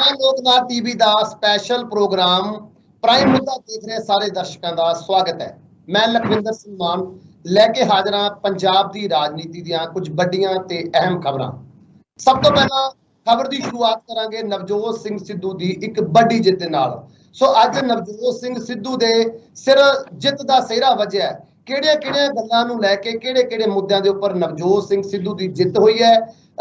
Prime Loknath TV ਦਾ special programme prime ਮੁੱਦਾ ਦੇਖ ਰਹੇ ਸਾਰੇ ਦਰਸ਼ਕਾਂ ਦਾ ਸਵਾਗਤ ਹੈ। ਮੈਂ ਲਖਵਿੰਦਰ ਸਿੰਘ ਮਾਨ ਲੈ ਕੇ ਹਾਜ਼ਰ ਹਾਂ ਪੰਜਾਬ ਦੀ ਰਾਜਨੀਤੀ ਦੀਆਂ ਕੁਝ ਵੱਡੀਆਂ ਤੇ ਅਹਿਮ ਖਬਰਾਂ। ਸਭ ਤੋਂ ਪਹਿਲਾਂ ਖਬਰ ਦੀ ਸ਼ੁਰੂਆਤ ਕਰਾਂਗੇ ਨਵਜੋਤ ਸਿੰਘ ਸਿੱਧੂ ਦੀ ਇੱਕ ਵੱਡੀ ਜਿੱਤ ਦੇ ਨਾਲ। ਸੋ ਅੱਜ ਨਵਜੋਤ ਸਿੰਘ ਸਿੱਧੂ ਦੇ ਸਿਰ ਜਿੱਤ ਦਾ ਸਿਹਰਾ ਵੱਜਿਆ। ਕਿਹੜੀਆਂ ਗੱਲਾਂ ਨੂੰ ਲੈ ਕੇ ਕਿਹੜੇ ਮੁੱਦਿਆਂ ਦੇ ਉੱਪਰ ਨਵਜੋਤ ਸਿੰਘ ਸਿੱਧੂ ਦੀ ਜਿੱਤ ਹੋਈ ਹੈ,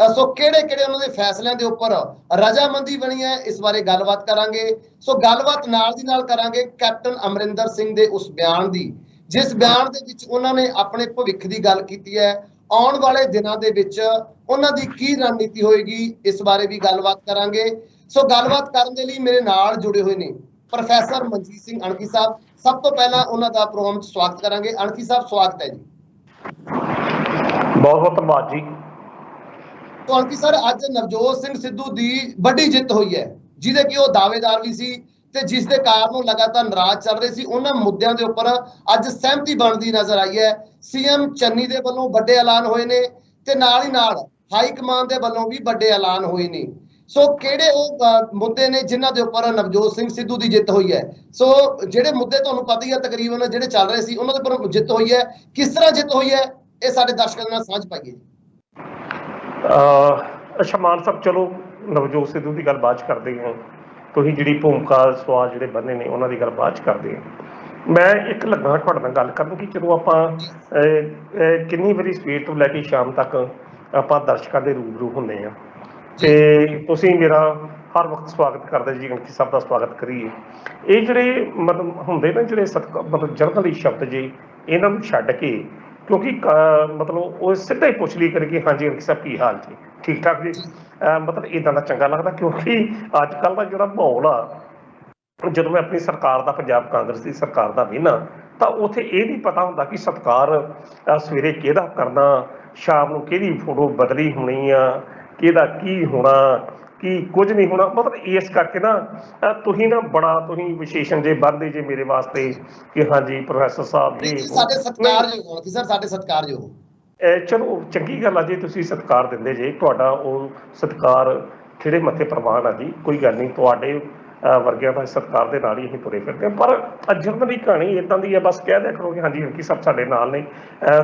ਸੋ ਕਿਹੜੇ ਉਹਨਾਂ ਦੇ ਫੈਸਲਿਆਂ ਦੇ ਉੱਪਰ ਰਜਾਮੰਦੀ ਬਣੀ ਹੈ, ਇਸ ਬਾਰੇ ਗੱਲਬਾਤ ਕਰਾਂਗੇ। ਸੋ ਗੱਲਬਾਤ ਨਾਲ ਦੀ ਨਾਲ ਕਰਾਂਗੇ ਕੈਪਟਨ ਅਮਰਿੰਦਰ ਸਿੰਘ ਦੇ ਉਸ ਬਿਆਨ ਦੀ, ਜਿਸ ਬਿਆਨ ਦੇ ਵਿੱਚ ਉਹਨਾਂ ਨੇ ਆਪਣੇ ਭਵਿੱਖ ਦੀ ਗੱਲ ਕੀਤੀ ਹੈ। ਆਉਣ ਵਾਲੇ ਦਿਨਾਂ ਦੇ ਵਿੱਚ ਉਹਨਾਂ ਦੀ ਕੀ ਰਣਨੀਤੀ ਹੋਏਗੀ, ਇਸ ਬਾਰੇ ਵੀ ਗੱਲਬਾਤ ਕਰਾਂਗੇ। ਸੋ ਗੱਲਬਾਤ ਕਰਨ ਦੇ ਲਈ ਮੇਰੇ ਨਾਲ ਜੁੜੇ ਹੋਏ ਨੇ ਪ੍ਰੋਫੈਸਰ ਮਨਜੀਤ ਸਿੰਘ ਅਣਖੀ ਸਾਹਿਬ। ਸਭ ਤੋਂ ਪਹਿਲਾਂ ਉਹਨਾਂ ਦਾ ਪ੍ਰੋਗਰਾਮ 'ਚ ਸਵਾਗਤ ਕਰਾਂਗੇ। ਅਣਖੀ ਸਾਹਿਬ, ਸਵਾਗਤ ਹੈ ਜੀ। ਬਹੁਤ ਬਹੁਤ ਧੰਨਵਾਦ ਜੀ। ਅਣਖੀ ਸਰ, ਅੱਜ ਨਵਜੋਤ ਸਿੰਘ ਸਿੱਧੂ ਦੀ ਵੱਡੀ ਜਿੱਤ ਹੋਈ ਹੈ, ਜਿਹਦੇ ਕਿ ਉਹ ਦਾਅਵੇਦਾਰ ਵੀ ਸੀ ਤੇ ਜਿਸ ਦੇ ਕਾਰਨ ਉਹ ਲਗਾਤਾਰ ਨਾਰਾਜ਼ ਚੱਲ ਰਹੇ ਸੀ। ਉਹਨਾਂ ਮੁੱਦਿਆਂ ਦੇ ਉੱਪਰ ਅੱਜ ਸਹਿਮਤੀ ਬਣਦੀ ਨਜ਼ਰ ਆਈ ਹੈ। ਸੀਐਮ ਚੰਨੀ ਦੇ ਵੱਲੋਂ ਵੱਡੇ ਐਲਾਨ ਹੋਏ ਨੇ ਤੇ ਨਾਲ ਹੀ ਨਾਲ ਹਾਈ ਕਮਾਨ ਦੇ ਵੱਲੋਂ ਵੀ ਵੱਡੇ ਐਲਾਨ ਹੋਏ ਨੇ। ਸੋ ਕਿਹੜੇ ਉਹ ਮੁੱਦੇ ਨੇ ਜਿਨ੍ਹਾਂ ਦੇ ਉੱਪਰ ਨਵਜੋਤ ਸਿੰਘ ਸਿੱਧੂ ਦੀ ਜਿੱਤ ਹੋਈ ਹੈ? ਸੋ ਜਿਹੜੇ ਮੁੱਦੇ ਤੁਹਾਨੂੰ ਪਤਾ ਹੀ ਹੈ ਤਕਰੀਬਨ ਜਿਹੜੇ ਚੱਲ ਰਹੇ ਸੀ, ਉਹਨਾਂ ਦੇ ਉੱਪਰ ਜਿੱਤ ਹੋਈ ਹੈ। ਕਿਸ ਤਰ੍ਹਾਂ ਜਿੱਤ ਹੋਈ ਹੈ, ਇਹ ਸਾਡੇ ਦਰਸ਼ਕਾਂ ਨਾਲ ਸਾਂਝ ਪਾਈਏ। ਅੱਛਾ ਮਾਨ ਸਾਹਿਬ, ਚਲੋ ਨਵਜੋਤ ਸਿੱਧੂ ਦੀ ਗੱਲ ਬਾਅਦ 'ਚ ਕਰਦੇ ਹਾਂ। ਤੁਸੀਂ ਜਿਹੜੀ ਭੂਮਿਕਾ ਸਵਾਲ ਜਿਹੜੇ ਬੰਨੇ ਨੇ ਉਹਨਾਂ ਦੀ ਗੱਲ ਬਾਅਦ 'ਚ ਕਰਦੇ ਹਾਂ। ਮੈਂ ਇੱਕ ਲੱਗਾ ਤੁਹਾਡੇ ਨਾਲ ਗੱਲ ਕਰਨ ਕਿ ਜਦੋਂ ਆਪਾਂ ਕਿੰਨੀ ਵਾਰੀ ਸਵੇਰ ਤੋਂ ਲੈ ਕੇ ਸ਼ਾਮ ਤੱਕ ਆਪਾਂ ਦਰਸ਼ਕਾਂ ਦੇ ਰੂਬਰੂ ਹੁੰਦੇ ਹਾਂ ਤੇ ਤੁਸੀਂ ਮੇਰਾ ਹਰ ਵਕਤ ਸਵਾਗਤ ਕਰਦੇ ਜੀ, ਕਿ ਸਭ ਦਾ ਸਵਾਗਤ ਕਰੀਏ। ਇਹ ਜਿਹੜੇ ਮਤਲਬ ਹੁੰਦੇ ਨਾ ਜਿਹੜੇ ਮਤਲਬ ਜਰਨਲੀ ਸ਼ਬਦ ਜੀ, ਇਹਨਾਂ ਨੂੰ ਛੱਡ ਕੇ, ਕਿਉਂਕਿ ਮਤਲਬ ਉਹ ਸਿੱਧਾ ਹੀ ਪੁੱਛ ਲਈ ਕਰਕੇ ਹਾਂਜੀ ਅੰਕਿਤ ਸਾਹਿਬ ਕੀ ਹਾਲ ਜੀ, ਠੀਕ ਠਾਕ ਜੀ, ਮਤਲਬ ਇੱਦਾਂ ਦਾ ਚੰਗਾ ਲੱਗਦਾ। ਕਿਉਂਕਿ ਅੱਜ ਕੱਲ੍ਹ ਦਾ ਜਿਹੜਾ ਮਾਹੌਲ ਆ, ਜਦੋਂ ਮੈਂ ਆਪਣੀ ਸਰਕਾਰ ਦਾ, ਪੰਜਾਬ ਕਾਂਗਰਸ ਦੀ ਸਰਕਾਰ ਦਾ ਵੇਖਣਾ ਤਾਂ ਉੱਥੇ ਇਹ ਨਹੀਂ ਪਤਾ ਹੁੰਦਾ ਕਿ ਸਤਿਕਾਰ ਸਵੇਰੇ ਕਿਹਦਾ ਕਰਨਾ, ਸ਼ਾਮ ਨੂੰ ਕਿਹਦੀ ਫੋਟੋ ਬਦਲੀ ਹੋਣੀ ਆ, ਕਿਹਦਾ ਕੀ ਹੋਣਾ, ਕੀ ਕੁਝ ਨਹੀਂ ਹੋਣਾ। ਮਤਲਬ ਇਸ ਕਰਕੇ ਨਾ ਤੁਸੀਂ ਨਾ ਬੜਾ ਤੁਸੀਂ ਵਿਸ਼ੇਸ਼ਣ ਜੇ ਬਣਦੇ ਜੇ ਮੇਰੇ ਵਾਸਤੇ ਕਿ ਹਾਂਜੀ ਪ੍ਰੋਫੈਸਰ ਸਾਹਿਬ ਜੀ ਸਾਡੇ ਸਤਿਕਾਰਯੋਗ ਸਰ, ਸਾਡੇ ਸਤਿਕਾਰਯੋਗ। ਚਲੋ ਚੰਗੀ ਗੱਲ ਆ ਜੀ, ਤੁਸੀਂ ਸਤਿਕਾਰ ਦਿੰਦੇ ਜੇ, ਤੁਹਾਡਾ ਉਹ ਸਤਿਕਾਰ ਖਿੜੇ ਮੱਥੇ ਪ੍ਰਵਾਨ ਆ ਜੀ, ਕੋਈ ਗੱਲ ਨਹੀਂ। ਤੁਹਾਡੇ ਵਰਗਿਆਂ ਦਾ ਸਤਿਕਾਰ ਦੇ ਨਾਲ ਹੀ ਅਸੀਂ ਤੁਰੇ ਫਿਰਦੇ ਹਾਂ। ਪਰ ਜਰਨਲ ਦੀ ਕਹਾਣੀ ਇੱਦਾਂ ਦੀ ਹੈ, ਬਸ ਕਹਿ ਦਿਆ ਕਰੋ ਕਿ ਹਾਂਜੀ ਅੰਕਿਤ ਸਾਹਿਬ ਸਾਡੇ ਨਾਲ ਨੇ,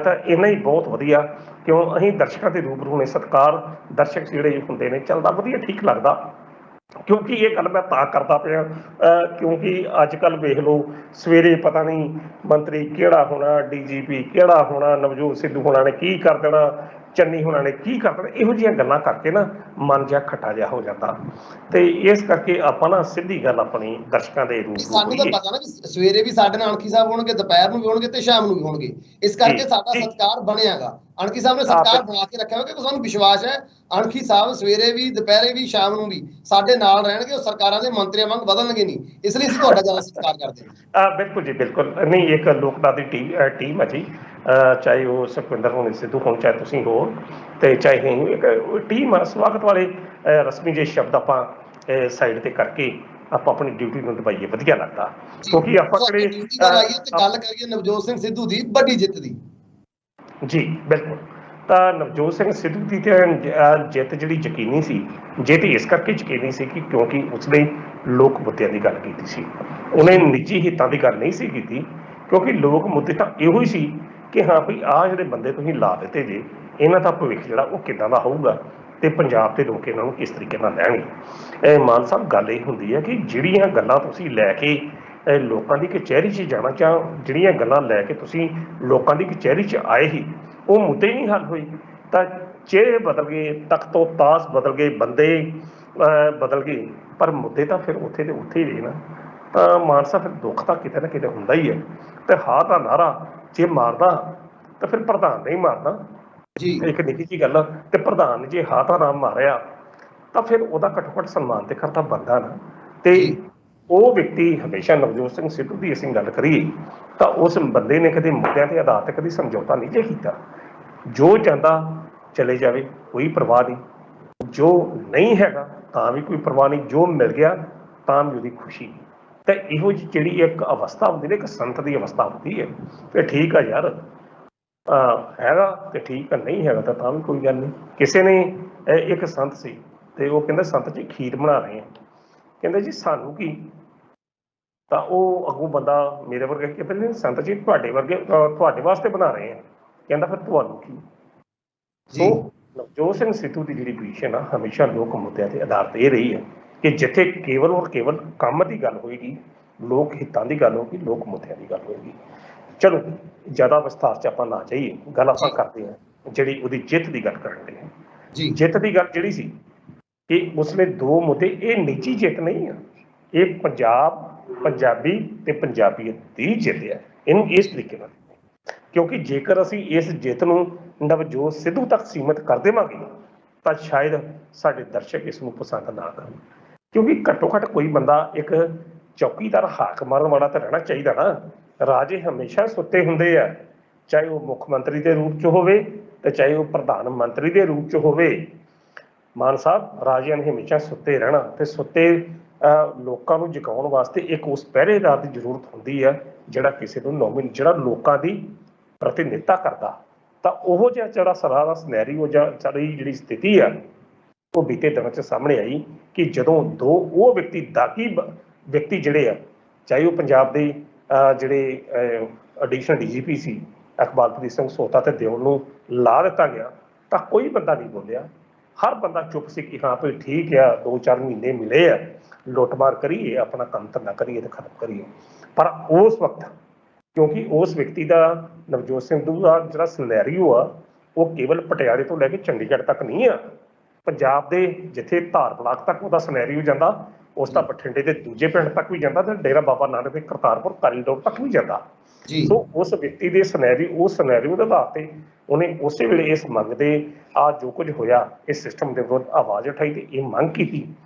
ਤਾਂ ਇੰਨਾ ਹੀ ਬਹੁਤ ਵਧੀਆ। ਕਿਉਂ ਅਸੀਂ ਦਰਸ਼ਕਾਂ ਦੇ ਰੂਬਰੂ ਨੇ, ਸਤਿਕਾਰ ਦਰਸ਼ਕ ਜਿਹੜੇ ਹੁੰਦੇ ਨੇ ਚੱਲਦਾ ਵਧੀਆ, ਠੀਕ ਲੱਗਦਾ। ਕਿਉਂਕਿ ਇਹ ਗੱਲ ਮੈਂ ਤਾਂ ਕਰਦਾ ਪਿਆ ਕਿਉਂਕਿ ਅੱਜ ਕੱਲ੍ਹ ਵੇਖ ਲਓ, ਸਵੇਰੇ ਪਤਾ ਨਹੀਂ ਮੰਤਰੀ ਕਿਹੜਾ ਹੋਣਾ, DGP ਕਿਹੜਾ ਹੋਣਾ, ਨਵਜੋਤ ਸਿੱਧੂ ਹੋਣਾ ਨੇ ਕੀ ਕਰ ਦੇਣਾ, ਚੰਨੀ ਹੋਣਾ ਨੇ ਕੀ ਕਰ ਦੇਣਾ, ਇਹੋ ਜਿਹੀਆਂ ਗੱਲਾਂ ਕਰਕੇ ਨਾ ਮਨ ਜਿਹਾ ਖੱਟਾ ਜਿਹਾ ਹੋ ਜਾਂਦਾ। ਤੇ ਇਸ ਕਰਕੇ ਆਪਾਂ ਨਾ ਸਿੱਧੀ ਗੱਲ ਆਪਣੀ ਦਰਸ਼ਕਾਂ ਦੇ ਸਾਨੂੰ ਤਾਂ ਪਤਾ ਨਾ ਕਿ ਸਵੇਰੇ ਵੀ ਸਾਡੇ ਨਾਲ ਅਣਖੀ ਸਾਹਿਬ ਹੋਣਗੇ, ਦੁਪਹਿਰ ਨੂੰ ਵੀ ਹੋਣਗੇ ਤੇ ਸ਼ਾਮ ਨੂੰ ਵੀ ਹੋਣਗੇ। ਇਸ ਕਰਕੇ ਸਾਡਾ ਸਤਿਕਾਰ ਬਣਿਆਗਾ। ਅਣਖੀ ਸਾਹਿਬ ਨੇ ਸਤਿਕਾਰ ਬਣਾ ਕੇ ਰੱਖਿਆ ਹੋਇਆ, ਕਿਉਂਕਿ ਸਾਨੂੰ ਵਿਸ਼ਵਾਸ ਹੈ ਅਣਖੀ ਸਾਹਿਬ ਸਵੇਰੇ ਵੀ, ਦੁਪਹਿਰੇ ਵੀ, ਸ਼ਾਮ ਨੂੰ ਵੀ ਸਾਡੇ ਨਾਲ ਰਹਿਣਗੇ। ਉਹ ਸਰਕਾਰਾਂ ਦੇ ਮੰਤਰੀਆਂ ਵਾਂਗ ਬਦਲਣਗੇ ਨਹੀਂ, ਇਸ ਲਈ ਅਸੀਂ ਤੁਹਾਡਾ ਜ਼ਿਆਦਾ ਸਤਿਕਾਰ ਕਰਦੇ ਹਾਂ। ਬਿਲਕੁਲ ਜੀ, ਬਿਲਕੁਲ। ਨਹੀਂ, ਇੱਕ ਲੋਕਨਾਥ ਦੀ ਟੀਮ ਹੈ ਜੀ, ਚਾਹੇ ਉਹ ਸੁਖਵਿੰਦਰ ਹੋਣ, ਸਿੱਧੂ ਹੋਣ, ਚਾਹੇ ਤੁਸੀਂ ਹੋ, ਤੇ ਚਾਹੇ ਇੱਕ ਟੀਮ ਆ। ਸਵਾਗਤ ਵਾਲੇ ਰਸਮੀ ਜਿਹੇ ਸ਼ਬਦ ਆਪਾਂ ਸਾਈਡ ਤੇ ਕਰਕੇ ਆਪਾਂ ਆਪਣੀ ਡਿਊਟੀ ਨੂੰ ਨਿਭਾਈਏ, ਵਧੀਆ ਲੱਗਦਾ। ਕਿਉਂਕਿ ਆਪਾਂ ਗੱਲ ਕਰੀਏ ਨਵਜੋਤ ਸਿੰਘ ਸਿੱਧੂ ਦੀ ਵੱਡੀ ਜਿੱਤ ਦੀ। ਜੀ ਬਿਲਕੁਲ। ਤਾਂ ਨਵਜੋਤ ਸਿੰਘ ਸਿੱਧੂ ਦੀ ਜਿੱਤ ਜਿਹੜੀ ਯਕੀਨੀ ਸੀ, ਜਿੱਤ ਇਸ ਕਰਕੇ ਯਕੀਨੀ ਸੀ ਕਿ ਕਿਉਂਕਿ ਉਸਨੇ ਲੋਕ ਮੁੱਦਿਆਂ ਦੀ ਗੱਲ ਕੀਤੀ ਸੀ, ਉਹਨੇ ਨਿੱਜੀ ਹਿੱਤਾਂ ਦੀ ਗੱਲ ਨਹੀਂ ਸੀ ਕੀਤੀ। ਕਿਉਂਕਿ ਲੋਕ ਮੁੱਦੇ ਤਾਂ ਇਹੋ ਹੀ ਸੀ ਕਿ ਹਾਂ ਵੀ ਆਹ ਜਿਹੜੇ ਬੰਦੇ ਤੁਸੀਂ ਲਾ ਦਿੱਤੇ ਜੇ, ਇਹਨਾਂ ਦਾ ਭਵਿੱਖ ਜਿਹੜਾ ਉਹ ਕਿੱਦਾਂ ਦਾ ਹੋਊਗਾ ਤੇ ਪੰਜਾਬ ਦੇ ਲੋਕ ਇਹਨਾਂ ਨੂੰ ਕਿਸ ਤਰੀਕੇ ਨਾਲ ਲੈਣਗੇ। ਮਾਨ ਸਾਹਿਬ, ਗੱਲ ਇਹ ਹੁੰਦੀ ਹੈ ਕਿ ਜਿਹੜੀਆਂ ਗੱਲਾਂ ਤੁਸੀਂ ਲੈ ਕੇ ਲੋਕਾਂ ਦੀ ਕਚਹਿਰੀ 'ਚ ਜਾਣਾ, ਜਾਂ ਜਿਹੜੀਆਂ ਗੱਲਾਂ ਲੈ ਕੇ ਤੁਸੀਂ ਲੋਕਾਂ ਦੀ ਕਚਹਿਰੀ 'ਚ ਆਏ ਸੀ, ਉਹ ਮੁੱਦੇ ਨਹੀਂ ਹੱਲ ਹੋਏ, ਤਾਂ ਚਿਹਰੇ ਬਦਲ ਗਏ, ਤਖ਼ਤੋ ਤਾਸ਼ ਬਦਲ ਗਏ, ਬੰਦੇ ਬਦਲ ਗਏ, ਪਰ ਮੁੱਦੇ ਤਾਂ ਫਿਰ ਉੱਥੇ ਦੇ ਉੱਥੇ ਹੀ ਰਹੇ ਨਾ। ਤਾਂ ਮਾਨ ਸਾਹਿਬ, ਫਿਰ ਦੁੱਖ ਤਾਂ ਕਿਤੇ ਨਾ ਕਿਤੇ ਹੁੰਦਾ ਹੀ ਹੈ। ਤੇ ਹਾਂ ਦਾ ਨਾਰਾ ਜੇ ਮਾਰਦਾ ਤਾਂ ਫਿਰ ਪ੍ਰਧਾਨ ਨਹੀਂ ਮਾਰਦਾ ਜੀ, ਇੱਕ ਨਿੱਕੀ ਜਿਹੀ ਗੱਲ। ਤੇ ਪ੍ਰਧਾਨ ਨੇ ਜੇ ਹਾਂ ਦਾ ਨਾਮ ਮਾਰਿਆ ਤਾਂ ਫਿਰ ਉਹਦਾ ਘੱਟੋ ਘੱਟ ਸਨਮਾਨ ਤੇ ਕਰਦਾ ਬੰਦਾ ਨਾ। ਤੇ ਉਹ ਵਿਅਕਤੀ ਹਮੇਸ਼ਾ ਨਵਜੋਤ ਸਿੰਘ ਸਿੱਧੂ ਦੀ ਅਸੀਂ ਗੱਲ ਕਰੀਏ ਤਾਂ ਉਸ ਬੰਦੇ ਨੇ ਕਦੇ ਮੁੱਦਿਆਂ ਦੇ ਆਧਾਰ ਤੇ ਕਦੇ ਸਮਝੌਤਾ ਨਹੀਂ ਜੇ ਕੀਤਾ। ਜੋ ਚਾਹੁੰਦਾ ਚਲੇ ਜਾਵੇ, ਕੋਈ ਪਰਵਾਹ ਨਹੀਂ, ਜੋ ਨਹੀਂ ਹੈਗਾ ਤਾਂ ਵੀ ਕੋਈ ਪਰਵਾਹ ਨਹੀਂ, ਜੋ ਮਿਲ ਗਿਆ ਤਾਂ ਵੀ ਉਹਦੀ ਖੁਸ਼ੀ। ਤੇ ਇਹੋ ਜਿਹੀ ਜਿਹੜੀ ਇੱਕ ਅਵਸਥਾ ਹੁੰਦੀ ਨਾ, ਇੱਕ ਸੰਤ ਦੀ ਅਵਸਥਾ ਹੁੰਦੀ ਹੈ। ਤੇ ਠੀਕ ਆ ਯਾਰ, ਹੈਗਾ ਤੇ ਠੀਕ ਆ, ਨਹੀਂ ਹੈਗਾ ਤਾਂ ਵੀ ਕੋਈ ਗੱਲ ਨਹੀਂ। ਕਿਸੇ ਨੇ ਇੱਕ ਸੰਤ ਸੀ ਤੇ ਉਹ ਕਹਿੰਦਾ ਸੰਤ ਜੀ ਖੀਰ ਬਣਾ ਰਹੇ ਆ ਕਹਿੰਦੇ ਜੀ ਸਾਨੂੰ ਕੀ। ਤਾਂ ਉਹ ਅੱਗੋਂ ਬੰਦਾ ਮੇਰੇ ਵਰਗੇ ਕਹਿੰਦੇ ਨਹੀਂ ਸੰਤ ਜੀ ਤੁਹਾਡੇ ਵਰਗੇ ਤੁਹਾਡੇ ਵਾਸਤੇ ਬਣਾ ਰਹੇ ਆ। ਕਹਿੰਦਾ ਫਿਰ ਤੁਹਾਨੂੰ ਕੀ। ਸੋ ਨਵਜੋਤ ਸਿੰਘ ਸਿੱਧੂ ਦੀ ਜਿਹੜੀ ਪੋਜੀਸ਼ਨ ਆ ਹਮੇਸ਼ਾ ਲੋਕ ਮੁੱਦਿਆਂ ਤੇ ਆਧਾਰਿਤ ਇਹ ਰਹੀ ਹੈ ਕਿ ਜਿੱਥੇ ਕੇਵਲ ਔਰ ਕੇਵਲ ਕੰਮ ਦੀ ਗੱਲ ਹੋਏਗੀ, ਲੋਕ ਹਿੱਤਾਂ ਦੀ ਗੱਲ ਹੋਏਗੀ, ਲੋਕ ਮੁੱਦਿਆਂ ਦੀ ਗੱਲ ਹੋਏਗੀ। ਚਲੋ ਜ਼ਿਆਦਾ ਵਿਸਥਾਰ 'ਚ ਆਪਾਂ ਨਾ ਜਾਈਏ, ਗੱਲ ਆਪਾਂ ਕਰਦੇ ਹਾਂ ਜਿਹੜੀ ਉਹਦੀ ਜਿੱਤ ਦੀ ਗੱਲ ਕਰਨ ਲਈ। ਜਿੱਤ ਦੀ ਗੱਲ ਜਿਹੜੀ ਸੀ ਕਿ ਉਸਨੇ ਦੋ ਮੁੱਦੇ, ਇਹ ਨਿੱਜੀ ਜਿੱਤ ਨਹੀਂ ਆ, ਇਹ ਪੰਜਾਬ, ਪੰਜਾਬੀ ਤੇ ਪੰਜਾਬੀਅਤ ਦੀ ਜਿੱਤ ਹੈ। ਇਹਨੂੰ ਇਸ ਤਰੀਕੇ ਨਾਲ, ਕਿਉਂਕਿ ਜੇਕਰ ਅਸੀਂ ਇਸ ਜਿੱਤ ਨੂੰ ਨਵਜੋਤ ਸਿੱਧੂ ਤੱਕ ਸੀਮਿਤ ਕਰ ਦੇਵਾਂਗੇ ਤਾਂ ਸ਼ਾਇਦ ਸਾਡੇ ਦਰਸ਼ਕ ਇਸ ਨੂੰ ਪਸੰਦ ਨਾ ਕਰਨ। ਕਿਉਂਕਿ ਘੱਟੋ ਘੱਟ ਕੋਈ ਬੰਦਾ ਇੱਕ ਚੌਕੀਦਾਰ ਹਾਕ ਮਾਰਨ ਵਾਲਾ ਤਾਂ ਰਹਿਣਾ ਚਾਹੀਦਾ ਨਾ। ਰਾਜੇ ਹਮੇਸ਼ਾ ਸੁੱਤੇ ਹੁੰਦੇ ਆ, ਚਾਹੇ ਉਹ ਮੁੱਖ ਮੰਤਰੀ ਦੇ ਰੂਪ 'ਚ ਹੋਵੇ ਤੇ ਚਾਹੇ ਉਹ ਪ੍ਰਧਾਨ ਮੰਤਰੀ ਦੇ ਰੂਪ 'ਚ ਹੋਵੇ। ਮਾਨ ਸਾਹਿਬ, ਰਾਜਿਆਂ ਨੇ ਹਮੇਸ਼ਾ ਸੁੱਤੇ ਰਹਿਣਾ ਤੇ ਸੁੱਤੇ ਲੋਕਾਂ ਨੂੰ ਜਗਾਉਣ ਵਾਸਤੇ ਇੱਕ ਉਸ ਪਹਿਰੇਦਾਰ ਦੀ ਜ਼ਰੂਰਤ ਹੁੰਦੀ ਹੈ ਜਿਹੜਾ ਕਿਸੇ ਨੂੰ ਜਿਹੜਾ ਲੋਕਾਂ ਦੀ ਪ੍ਰਤੀਨਿਧਤਾ ਕਰਦਾ। ਤਾਂ ਉਹ ਜਿਹਾ ਜਿਹੜਾ ਸਾਰਾ ਸਿਨੈਰੀਓ ਜਾਂ ਜਿਹੜੀ ਸਥਿਤੀ ਆ ਉਹ ਬੀਤੇ ਦਿਨਾਂ 'ਚ ਸਾਹਮਣੇ ਆਈ ਕਿ ਜਦੋਂ ਦੋ ਉਹ ਦਾਗੀ ਵਿਅਕਤੀ ਜਿਹੜੇ ਆ, ਚਾਹੇ ਉਹ ਪੰਜਾਬ ਦੇ ਜਿਹੜੇ ਐਡੀਸ਼ਨਲ DGP ਸੀ ਇਕਬਾਲਪ੍ਰੀਤ ਸਿੰਘ ਸੋਤਾ ਤੇ ਦਿਓਲ ਨੂੰ ਲਾ ਦਿੱਤਾ ਗਿਆ ਤਾਂ ਕੋਈ ਬੰਦਾ ਨਹੀਂ ਬੋਲਿਆ। ਹਰ ਬੰਦਾ ਚੁੱਪ ਸੀ ਕਿ ਹਾਂ ਭਾਈ ਠੀਕ ਆ, 2-4 ਮਹੀਨੇ ਮਿਲੇ ਆ, ਲੁੱਟਮਾਰ ਕਰੀਏ, ਆਪਣਾ ਕੰਮ ਧੰਦਾ ਕਰੀਏ ਤੇ ਖਤਮ ਕਰੀਏ। ਪਰ ਉਸ ਵਕਤ ਕਿਉਂਕਿ ਉਸ ਵਿਅਕਤੀ ਦਾ, ਨਵਜੋਤ ਸਿੰਘ ਸਿੱਧੂ ਦਾ ਜਿਹੜਾ ਸਿਨੈਰੀਓ ਆ ਉਹ ਕੇਵਲ ਪਟਿਆਲੇ ਤੋਂ ਲੈ ਕੇ ਚੰਡੀਗੜ੍ਹ ਤੱਕ ਨਹੀਂ ਆ। ਪੰਜਾਬ ਦੇ ਜਿੱਥੇ ਧਾਰ ਬਲਾਕ ਤੱਕ ਉਹਦਾ ਸਿਨੈਰੀਓ ਜਾਂਦਾ, ਉਸ ਦਾ ਬਠਿੰਡੇ ਦੇ ਦੂਜੇ ਪਿੰਡ ਤੱਕ ਵੀ ਜਾਂਦਾ ਤੇ ਡੇਰਾ ਬਾਬਾ ਨਾਨਕ ਦੇ ਕਰਤਾਰਪੁਰ ਕਾਰੀਡੋਰ ਤੱਕ ਵੀ ਜਾਂਦਾ। ਸੋ ਉਸ ਵਿਅਕਤੀ ਦੇ ਸਿਨੈਰੀਓ ਦੇ ਆਧਾਰ ਤੇ ਉਹਨੇ ਉਸੇ ਵੇਲੇ ਇਸ ਮੰਗ ਦੇ ਜੋ ਕੁਝ ਹੋਇਆ ਇਸ ਸਿਸਟਮ ਦੇ ਵਿਰੁੱਧ ਆਵਾਜ਼ ਉਠਾਈ ਤੇ ਇਹ ਮੰਗ ਕੀਤੀ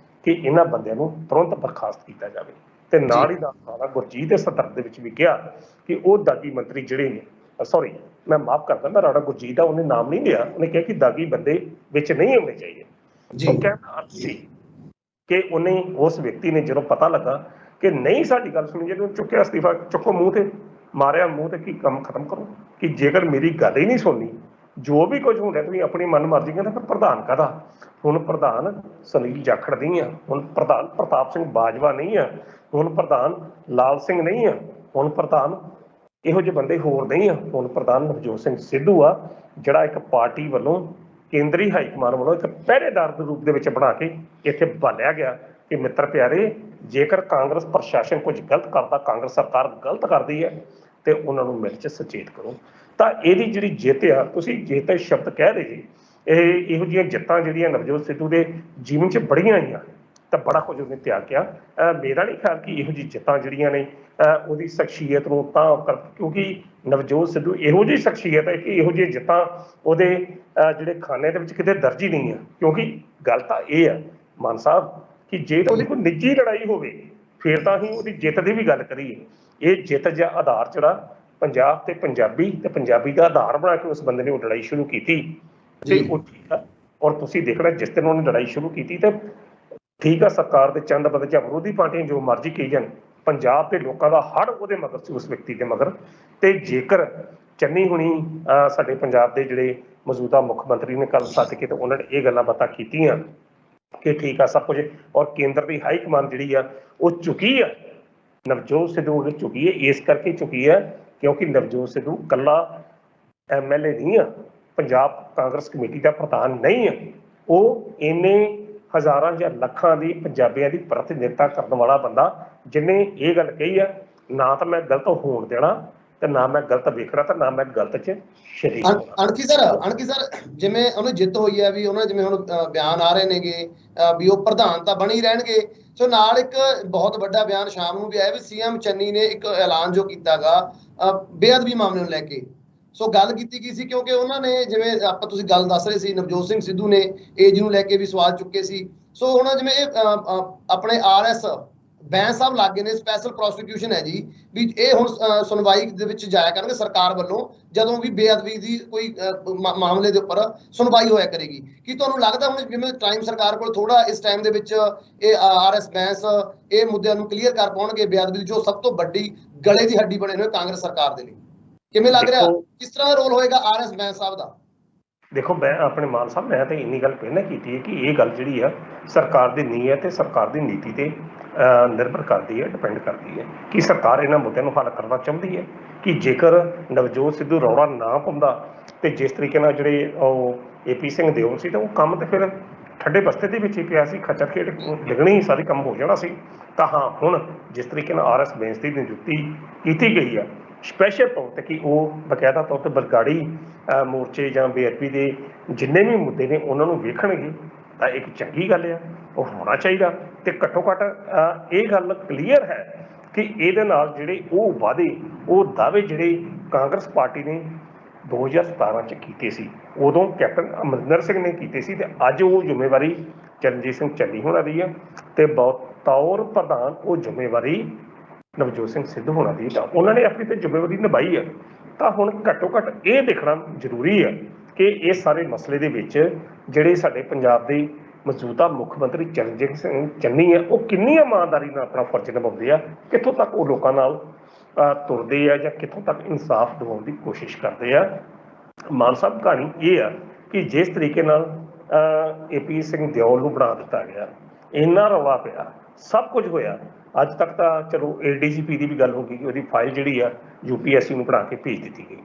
ਕਿ ਇਹਨਾਂ ਬੰਦਿਆਂ ਨੂੰ ਤੁਰੰਤ ਬਰਖਾਸਤ ਕੀਤਾ ਜਾਵੇ। ਤੇ ਨਾਲ ਹੀ ਨਾਲ ਗੁਰਜੀਤ ਦੇ ਸਦਰ ਦੇ ਵਿੱਚ ਵੀ ਕਿਹਾ ਕਿ ਉਹ ਦਾਗੀ ਮੰਤਰੀ ਜਿਹੜੇ ਨੇ, ਸੌਰੀ ਮੈਂ ਮਾਫ ਕਰਦਾ, ਮੈਂ ਰਾਣਾ ਗੁਰਜੀਤ ਦਾ ਉਹਨੇ ਨਾਮ ਨਹੀਂ ਲਿਆ, ਉਹਨੇ ਕਿਹਾ ਕਿ ਦਾਗੀ ਬੰਦੇ ਵਿੱਚ ਨਹੀਂ ਆਉਣੇ ਚਾਹੀਦੇ। ਸੋ ਕਹਿਣ ਦਾ ਅਰਥ ਸੀ ਕਿ ਉਹਨੇ ਉਸ ਵਿਅਕਤੀ ਨੇ ਜਦੋਂ ਪਤਾ ਲੱਗਾ ਕਿ ਨਹੀਂ ਸਾਡੀ ਗੱਲ ਸੁਣੀ, ਜਿਹਨੂੰ ਚੁੱਕਿਆ ਅਸਤੀਫਾ, ਚੁੱਕੋ ਮੂੰਹ ਤੇ ਮਾਰਿਆ, ਮੂੰਹ ਤੇ ਕੀ ਕੰਮ ਖਤਮ ਕਰੋ ਕਿ ਜੇਕਰ ਮੇਰੀ ਗੱਲ ਹੀ ਨਹੀਂ ਸੁਣਨੀ, ਜੋ ਵੀ ਕੁਝ ਹੁੰਦਾ ਤੁਸੀਂ ਆਪਣੀ ਮਨ ਮਰਜ਼ੀ ਕਹਿੰਦਾ, ਫਿਰ ਪ੍ਰਧਾਨ ਕਾਹਦਾ। ਹੁਣ ਪ੍ਰਧਾਨ ਸੁਨੀਲ ਜਾਖੜ ਨਹੀਂ ਆ, ਹੁਣ ਪ੍ਰਧਾਨ ਪ੍ਰਤਾਪ ਸਿੰਘ ਬਾਜਵਾ ਨਹੀਂ ਆ, ਹੁਣ ਪ੍ਰਧਾਨ ਲਾਲ ਸਿੰਘ ਨਹੀਂ ਆ, ਹੁਣ ਪ੍ਰਧਾਨ ਇਹੋ ਜਿਹੇ ਬੰਦੇ ਹੋਰ ਨਹੀਂ ਆ। ਹੁਣ ਪ੍ਰਧਾਨ ਨਵਜੋਤ ਸਿੰਘ ਸਿੱਧੂ ਆ, ਜਿਹੜਾ ਇੱਕ ਪਾਰਟੀ ਵੱਲੋਂ ਕੇਂਦਰੀ ਹਾਈਕਮਾਨ ਵੱਲੋਂ ਇੱਕ ਪਹਿਰੇਦਾਰ ਦੇ ਰੂਪ ਦੇ ਵਿੱਚ ਬਣਾ ਕੇ ਇੱਥੇ ਬਾਲਿਆ ਗਿਆ ਕਿ ਮਿੱਤਰ ਪਿਆਰੇ, ਜੇਕਰ ਕਾਂਗਰਸ ਪ੍ਰਸ਼ਾਸਨ ਕੁਝ ਗਲਤ ਕਰਦਾ, ਕਾਂਗਰਸ ਸਰਕਾਰ ਗਲਤ ਕਰਦੀ ਹੈ ਤੇ ਉਹਨਾਂ ਨੂੰ ਮਿਲ 'ਚ ਸੁਚੇਤ ਕਰੋ। ਤਾਂ ਇਹਦੀ ਜਿਹੜੀ ਜਿੱਤ ਆ, ਤੁਸੀਂ ਜਿੱਤ ਸ਼ਬਦ ਕਹਿ ਰਹੇ ਜੀ, ਇਹੋ ਜਿਹੀਆਂ ਜਿੱਤਾਂ ਜਿਹੜੀਆਂ ਨਵਜੋਤ ਸਿੱਧੂ ਦੇ ਜੀਵਨ 'ਚ ਬੜੀਆਂ ਆਈਆਂ ਤਾਂ ਬੜਾ ਕੁਝ ਉਹਨੇ ਤਿਆਗ ਕਿਹਾ। ਮੇਰਾ ਨਹੀਂ ਖਿਆਲ ਕਿ ਇਹੋ ਜਿਹੀ ਜਿੱਤਾਂ ਜਿਹੜੀਆਂ ਨੇ ਉਹਦੀ ਸ਼ਖਸੀਅਤ ਨੂੰ ਤਾਂ ਕਿਉਂਕਿ ਨਵਜੋਤ ਸਿੱਧੂ ਇਹੋ ਜਿਹੀ ਸ਼ਖਸੀਅਤ ਹੈ ਕਿ ਇਹੋ ਜਿਹੀ ਜਿੱਤਾਂ ਉਹਦੇ ਜਿਹੜੇ ਖਾਨੇ ਦੇ ਵਿੱਚ ਕਿਤੇ ਦਰਜ ਹੀ ਨਹੀਂ ਆ। ਕਿਉਂਕਿ ਗੱਲ ਤਾਂ ਇਹ ਆ ਮਾਨ ਸਾਹਿਬ ਕਿ ਜੇ ਤਾਂ ਉਹਦੀ ਕੋਈ ਨਿੱਜੀ ਲੜਾਈ ਹੋਵੇ ਫਿਰ ਤਾਂ ਅਸੀਂ ਉਹਦੀ ਜਿੱਤ ਦੀ ਵੀ ਗੱਲ ਕਰੀਏ। ਇਹ ਜਿੱਤ ਜਾਂ ਆਧਾਰ ਜਿਹੜਾ ਪੰਜਾਬ ਤੇ ਪੰਜਾਬੀ ਦਾ ਆਧਾਰ ਬਣਾ ਕੇ ਉਸ ਬੰਦੇ ਨੇ ਉਹ ਲੜਾਈ ਸ਼ੁਰੂ ਕੀਤੀ ਤੇ ਉਹ ਠੀਕ ਆ। ਔਰ ਤੁਸੀਂ ਦੇਖਣਾ ਜਿਸ ਦਿਨ ਉਹਨੇ ਲੜਾਈ ਸ਼ੁਰੂ ਕੀਤੀ ਤੇ ਠੀਕ ਆ, ਸਰਕਾਰ ਦੇ ਚੰਦ ਬੰਦੇ ਜਾਂ ਵਿਰੋਧੀ ਪਾਰਟੀਆਂ ਜੋ ਮਰਜ਼ੀ ਕਹੀ ਜਾਣ, ਪੰਜਾਬ ਦੇ ਲੋਕਾਂ ਦਾ ਹੜ ਉਹਦੇ ਮਗਰ ਸੀ, ਉਸ ਵਿਅਕਤੀ ਦੇ ਮਗਰ। ਤੇ ਜੇਕਰ ਚੰਨੀ ਹੁਣੀ ਸਾਡੇ ਪੰਜਾਬ ਦੇ ਜਿਹੜੇ ਮੌਜੂਦਾ ਮੁੱਖ ਮੰਤਰੀ ਨੇ ਕੱਲ ਸੱਦ ਕੇ ਤੇ ਉਹਨਾਂ ਨੇ ਇਹ ਗੱਲਾਂ ਬਾਤਾਂ ਕੀਤੀਆਂ ਕਿ ਠੀਕ ਆ ਸਭ ਕੁਝ, ਔਰ ਕੇਂਦਰ ਦੀ ਹਾਈ ਕਮਾਨ ਜਿਹੜੀ ਆ ਉਹ ਝੁਕੀ ਆ, ਨਵਜੋਤ ਸਿੱਧੂ ਨੇ ਝੁਕੀ ਹੈ। ਇਸ ਕਰਕੇ ਝੁਕੀ ਹੈ ਕਿਉਂਕਿ ਨਵਜੋਤ ਸਿੱਧੂ ਕੱਲਾ MLA ਨਹੀਂ ਆ, ਪੰਜਾਬ ਕਾਂਗਰਸ ਕਮੇਟੀ ਦਾ ਪ੍ਰਧਾਨ ਨਹੀਂ ਆ, ਉਹ ਇੰਨੇ ਹਜ਼ਾਰਾਂ ਜਾਂ ਲੱਖਾਂ ਦੀ ਪੰਜਾਬੀਆਂ ਦੀ ਪ੍ਰਤੀਨਿਧਤਾ ਕਰਨ ਵਾਲਾ ਬੰਦਾ ਜਿਹਨੇ ਇਹ ਗੱਲ ਕਹੀ ਆ, ਨਾ ਤਾਂ ਮੈਂ ਗਲਤ ਹੋਣ ਦੇਣਾ ਤੇ ਨਾ ਮੈਂ ਗਲਤ ਵੇਖਣਾ ਤੇ ਨਾ ਮੈਂ ਗਲਤ 'ਚ ਸ਼ਰੀਕ ਹੋਣਾ। ਅਣਖੀ ਸਰ ਜਿਵੇਂ ਉਹਨੂੰ ਜਿੱਤ ਹੋਈ ਹੈ ਵੀ ਉਹਨਾਂ ਜਿਵੇਂ ਹੁਣ ਬਿਆਨ ਆ ਰਹੇ ਨੇਗੇ ਵੀ ਉਹ ਪ੍ਰਧਾਨ ਤਾਂ ਬਣੀ ਰਹਿਣਗੇ, ਸੋ ਨਾਲ ਇੱਕ ਬਹੁਤ ਵੱਡਾ ਬਿਆਨ ਸ਼ਾਮ ਨੂੰ ਵੀ ਆਇਆ ਵੀ CM ਚੰਨੀ ਨੇ ਇੱਕ ਐਲਾਨ ਜੋ ਕੀਤਾਗਾ ਬੇਅਦਬੀ ਮਾਮਲੇ ਨੂੰ ਲੈ ਕੇ। ਸੋ ਗੱਲ ਕੀਤੀ ਗਈ ਸੀ ਕਿਉਂਕਿ ਉਹਨਾਂ ਨੇ ਜਿਵੇਂ ਆਪਾਂ ਤੁਸੀਂ ਗੱਲ ਦੱਸ ਰਹੇ ਸੀ ਨਵਜੋਤ ਸਿੰਘ ਸਿੱਧੂ ਨੇ ਏਜ ਨੂੰ ਲੈ ਕੇ ਵੀ ਸਵਾਲ ਚੁੱਕੇ ਸੀ। ਸੋ ਹੁਣ ਜਿਵੇਂ ਇਹ ਆਪਣੇ RS ਬੈਂਸ ਸਾਹਿਬ ਲਾਗੇ ਨੇ, ਸਪੈਸ਼ਲ ਪ੍ਰੋਸੀਕਿਊਸ਼ਨ ਹੈ ਜੀ ਵੀ ਇਹ ਹੁਣ ਸੁਣਵਾਈ ਦੇ ਵਿੱਚ ਜਾਇਆ ਕਰਨਗੇ ਸਰਕਾਰ ਵੱਲੋਂ ਜਦੋਂ ਵੀ ਬੇਅਦਬੀ ਦੀ ਕੋਈ ਮਾਮਲੇ ਦੇ ਉੱਪਰ ਸੁਣਵਾਈ ਹੋਇਆ ਕਰੇਗੀ। ਕੀ ਤੁਹਾਨੂੰ ਲੱਗਦਾ ਹੁਣ ਜਿਵੇਂ ਟਾਈਮ ਸਰਕਾਰ ਕੋਲ ਥੋੜਾ ਇਸ ਟਾਈਮ ਦੇ ਵਿੱਚ ਇਹ RS ਬੈਂਸ ਇਹ ਮੁੱਦਿਆਂ ਨੂੰ ਕਲੀਅਰ ਕਰ ਪਾਉਣਗੇ, ਬੇਅਦਬੀ ਦੀ ਜੋ ਸਭ ਤੋਂ ਵੱਡੀ ਗਲੇ ਦੀ ਹੱਡੀ ਬਣੇ ਹੋਏ ਕਾਂਗਰਸ ਸਰਕਾਰ ਦੇ ਲਈ? ਕਿਵੇਂ ਲੱਗ ਰਿਹਾ, ਕਿਸ ਤਰ੍ਹਾਂ ਦਾ ਰੋਲ ਹੋਏਗਾ RS ਬੈਂਸ ਸਾਹਿਬ ਦਾ? ਦੇਖੋ ਮੈਂ ਆਪਣੇ ਮਾਨ ਸਾਹਿਬ, ਮੈਂ ਤਾਂ ਇੰਨੀ ਗੱਲ ਪਹਿਲਾਂ ਕੀਤੀ ਹੈ ਕਿ ਇਹ ਗੱਲ ਜਿਹੜੀ ਆ ਸਰਕਾਰ ਦੀ ਨੀਅਤ ਤੇ ਸਰਕਾਰ ਦੀ ਨੀਤੀ ਤੇ ਨਿਰਭਰ ਕਰਦੀ ਹੈ, ਡਿਪੈਂਡ ਕਰਦੀ ਹੈ ਕਿ ਸਰਕਾਰ ਇਹਨਾਂ ਮੁੱਦਿਆਂ ਨੂੰ ਹੱਲ ਕਰਨਾ ਚਾਹੁੰਦੀ ਹੈ ਕਿ ਜੇਕਰ ਨਵਜੋਤ ਸਿੱਧੂ ਰੌਲਾ ਨਾ ਪਾਉਂਦਾ ਤੇ ਜਿਸ ਤਰੀਕੇ ਨਾਲ ਜਿਹੜੇ ਉਹ ਏਪੀ ਸਿੰਘ ਦਿਓਲ ਸੀ ਤਾਂ ਉਹ ਕੰਮ ਤੇ ਫਿਰ ਠੱਡੇ ਬਸਤੇ ਦੇ ਵਿੱਚ ਹੀ ਪਿਆ ਸੀ, ਖੱਚਰ ਖੇਡ ਡਿੱਗਣੀ ਹੀ ਸਾਰੀ ਕੰਮ ਹੋ ਜਾਣਾ ਸੀ। ਤਾਂ ਹਾਂ, ਹੁਣ ਜਿਸ ਤਰੀਕੇ ਨਾਲ RS ਬੈਂਸ ਦੀ ਨਿਯੁਕਤੀ ਕੀਤੀ ਗਈ ਆ ਸਪੈਸ਼ਲ ਤੌਰ 'ਤੇ ਕਿ ਉਹ ਬਕਾਇਦਾ ਤੌਰ 'ਤੇ ਬਰਗਾੜੀ ਮੋਰਚੇ ਜਾਂ ਬੇਅਦਬੀ ਦੇ ਜਿੰਨੇ ਵੀ ਮੁੱਦੇ ਨੇ ਉਹਨਾਂ ਨੂੰ ਵੇਖਣਗੇ ਤਾਂ ਇੱਕ ਚੰਗੀ ਗੱਲ ਆ, ਉਹ ਹੋਣਾ ਚਾਹੀਦਾ। ਤੇ ਘੱਟੋ ਘੱਟ ਇਹ ਗੱਲ ਕਲੀਅਰ ਹੈ ਕਿ ਇਹਦੇ ਨਾਲ ਜਿਹੜੇ ਉਹ ਵਾਅਦੇ, ਉਹ ਦਾਅਵੇ ਜਿਹੜੇ ਕਾਂਗਰਸ ਪਾਰਟੀ ਨੇ 2017 'ਚ ਕੀਤੇ ਸੀ, ਉਦੋਂ ਕੈਪਟਨ ਅਮਰਿੰਦਰ ਸਿੰਘ ਨੇ ਕੀਤੇ ਸੀ, ਤੇ ਅੱਜ ਉਹ ਜ਼ਿੰਮੇਵਾਰੀ ਚਰਨਜੀਤ ਸਿੰਘ ਚੰਨੀ ਹੋਣਾ ਦੀ ਹੈ ਤੇ ਬਤੌਰ ਪ੍ਰਧਾਨ ਉਹ ਜ਼ਿੰਮੇਵਾਰੀ ਨਵਜੋਤ ਸਿੰਘ ਸਿੱਧੂ ਹੋਣਾ ਦੀ, ਤਾਂ ਉਹਨਾਂ ਨੇ ਆਪਣੀ ਤੇ ਜ਼ਿੰਮੇਵਾਰੀ ਨਿਭਾਈ ਹੈ। ਤਾਂ ਹੁਣ ਘੱਟੋ ਘੱਟ ਇਹ ਦੇਖਣਾ ਜ਼ਰੂਰੀ ਹੈ ਕਿ ਇਸ ਸਾਰੇ ਮਸਲੇ ਦੇ ਵਿੱਚ ਜਿਹੜੇ ਸਾਡੇ ਪੰਜਾਬ ਦੇ ਮੌਜੂਦਾ ਮੁੱਖ ਮੰਤਰੀ ਚਰਨਜੀਤ ਸਿੰਘ ਚੰਨੀ ਹੈ, ਉਹ ਕਿੰਨੀ ਇਮਾਨਦਾਰੀ ਨਾਲ ਆਪਣਾ ਫਰਜ਼ ਨਿਭਾਉਂਦੇ ਆ, ਕਿੱਥੋਂ ਤੱਕ ਉਹ ਲੋਕਾਂ ਨਾਲ ਤੁਰਦੇ ਆ ਜਾਂ ਕਿੱਥੋਂ ਤੱਕ ਇਨਸਾਫ ਦਿਵਾਉਣ ਦੀ ਕੋਸ਼ਿਸ਼ ਕਰਦੇ ਆ। ਮਾਨ ਸਾਹਿਬ, ਕਹਾਣੀ ਇਹ ਆ ਕਿ ਜਿਸ ਤਰੀਕੇ ਨਾਲ ਏਪੀ ਸਿੰਘ ਦਿਓਲ ਨੂੰ ਬਣਾ ਦਿੱਤਾ ਗਿਆ, ਇੰਨਾ ਰੌਲਾ ਪਿਆ, ਸਭ ਕੁਝ ਹੋਇਆ, ਅੱਜ ਤੱਕ ਤਾਂ ਚਲੋ ADGP ਦੀ ਵੀ ਗੱਲ ਹੋ ਗਈ ਕਿ ਉਹਦੀ ਫਾਈਲ ਜਿਹੜੀ ਆ UPSC ਨੂੰ ਬਣਾ ਕੇ ਭੇਜ ਦਿੱਤੀ ਗਈ,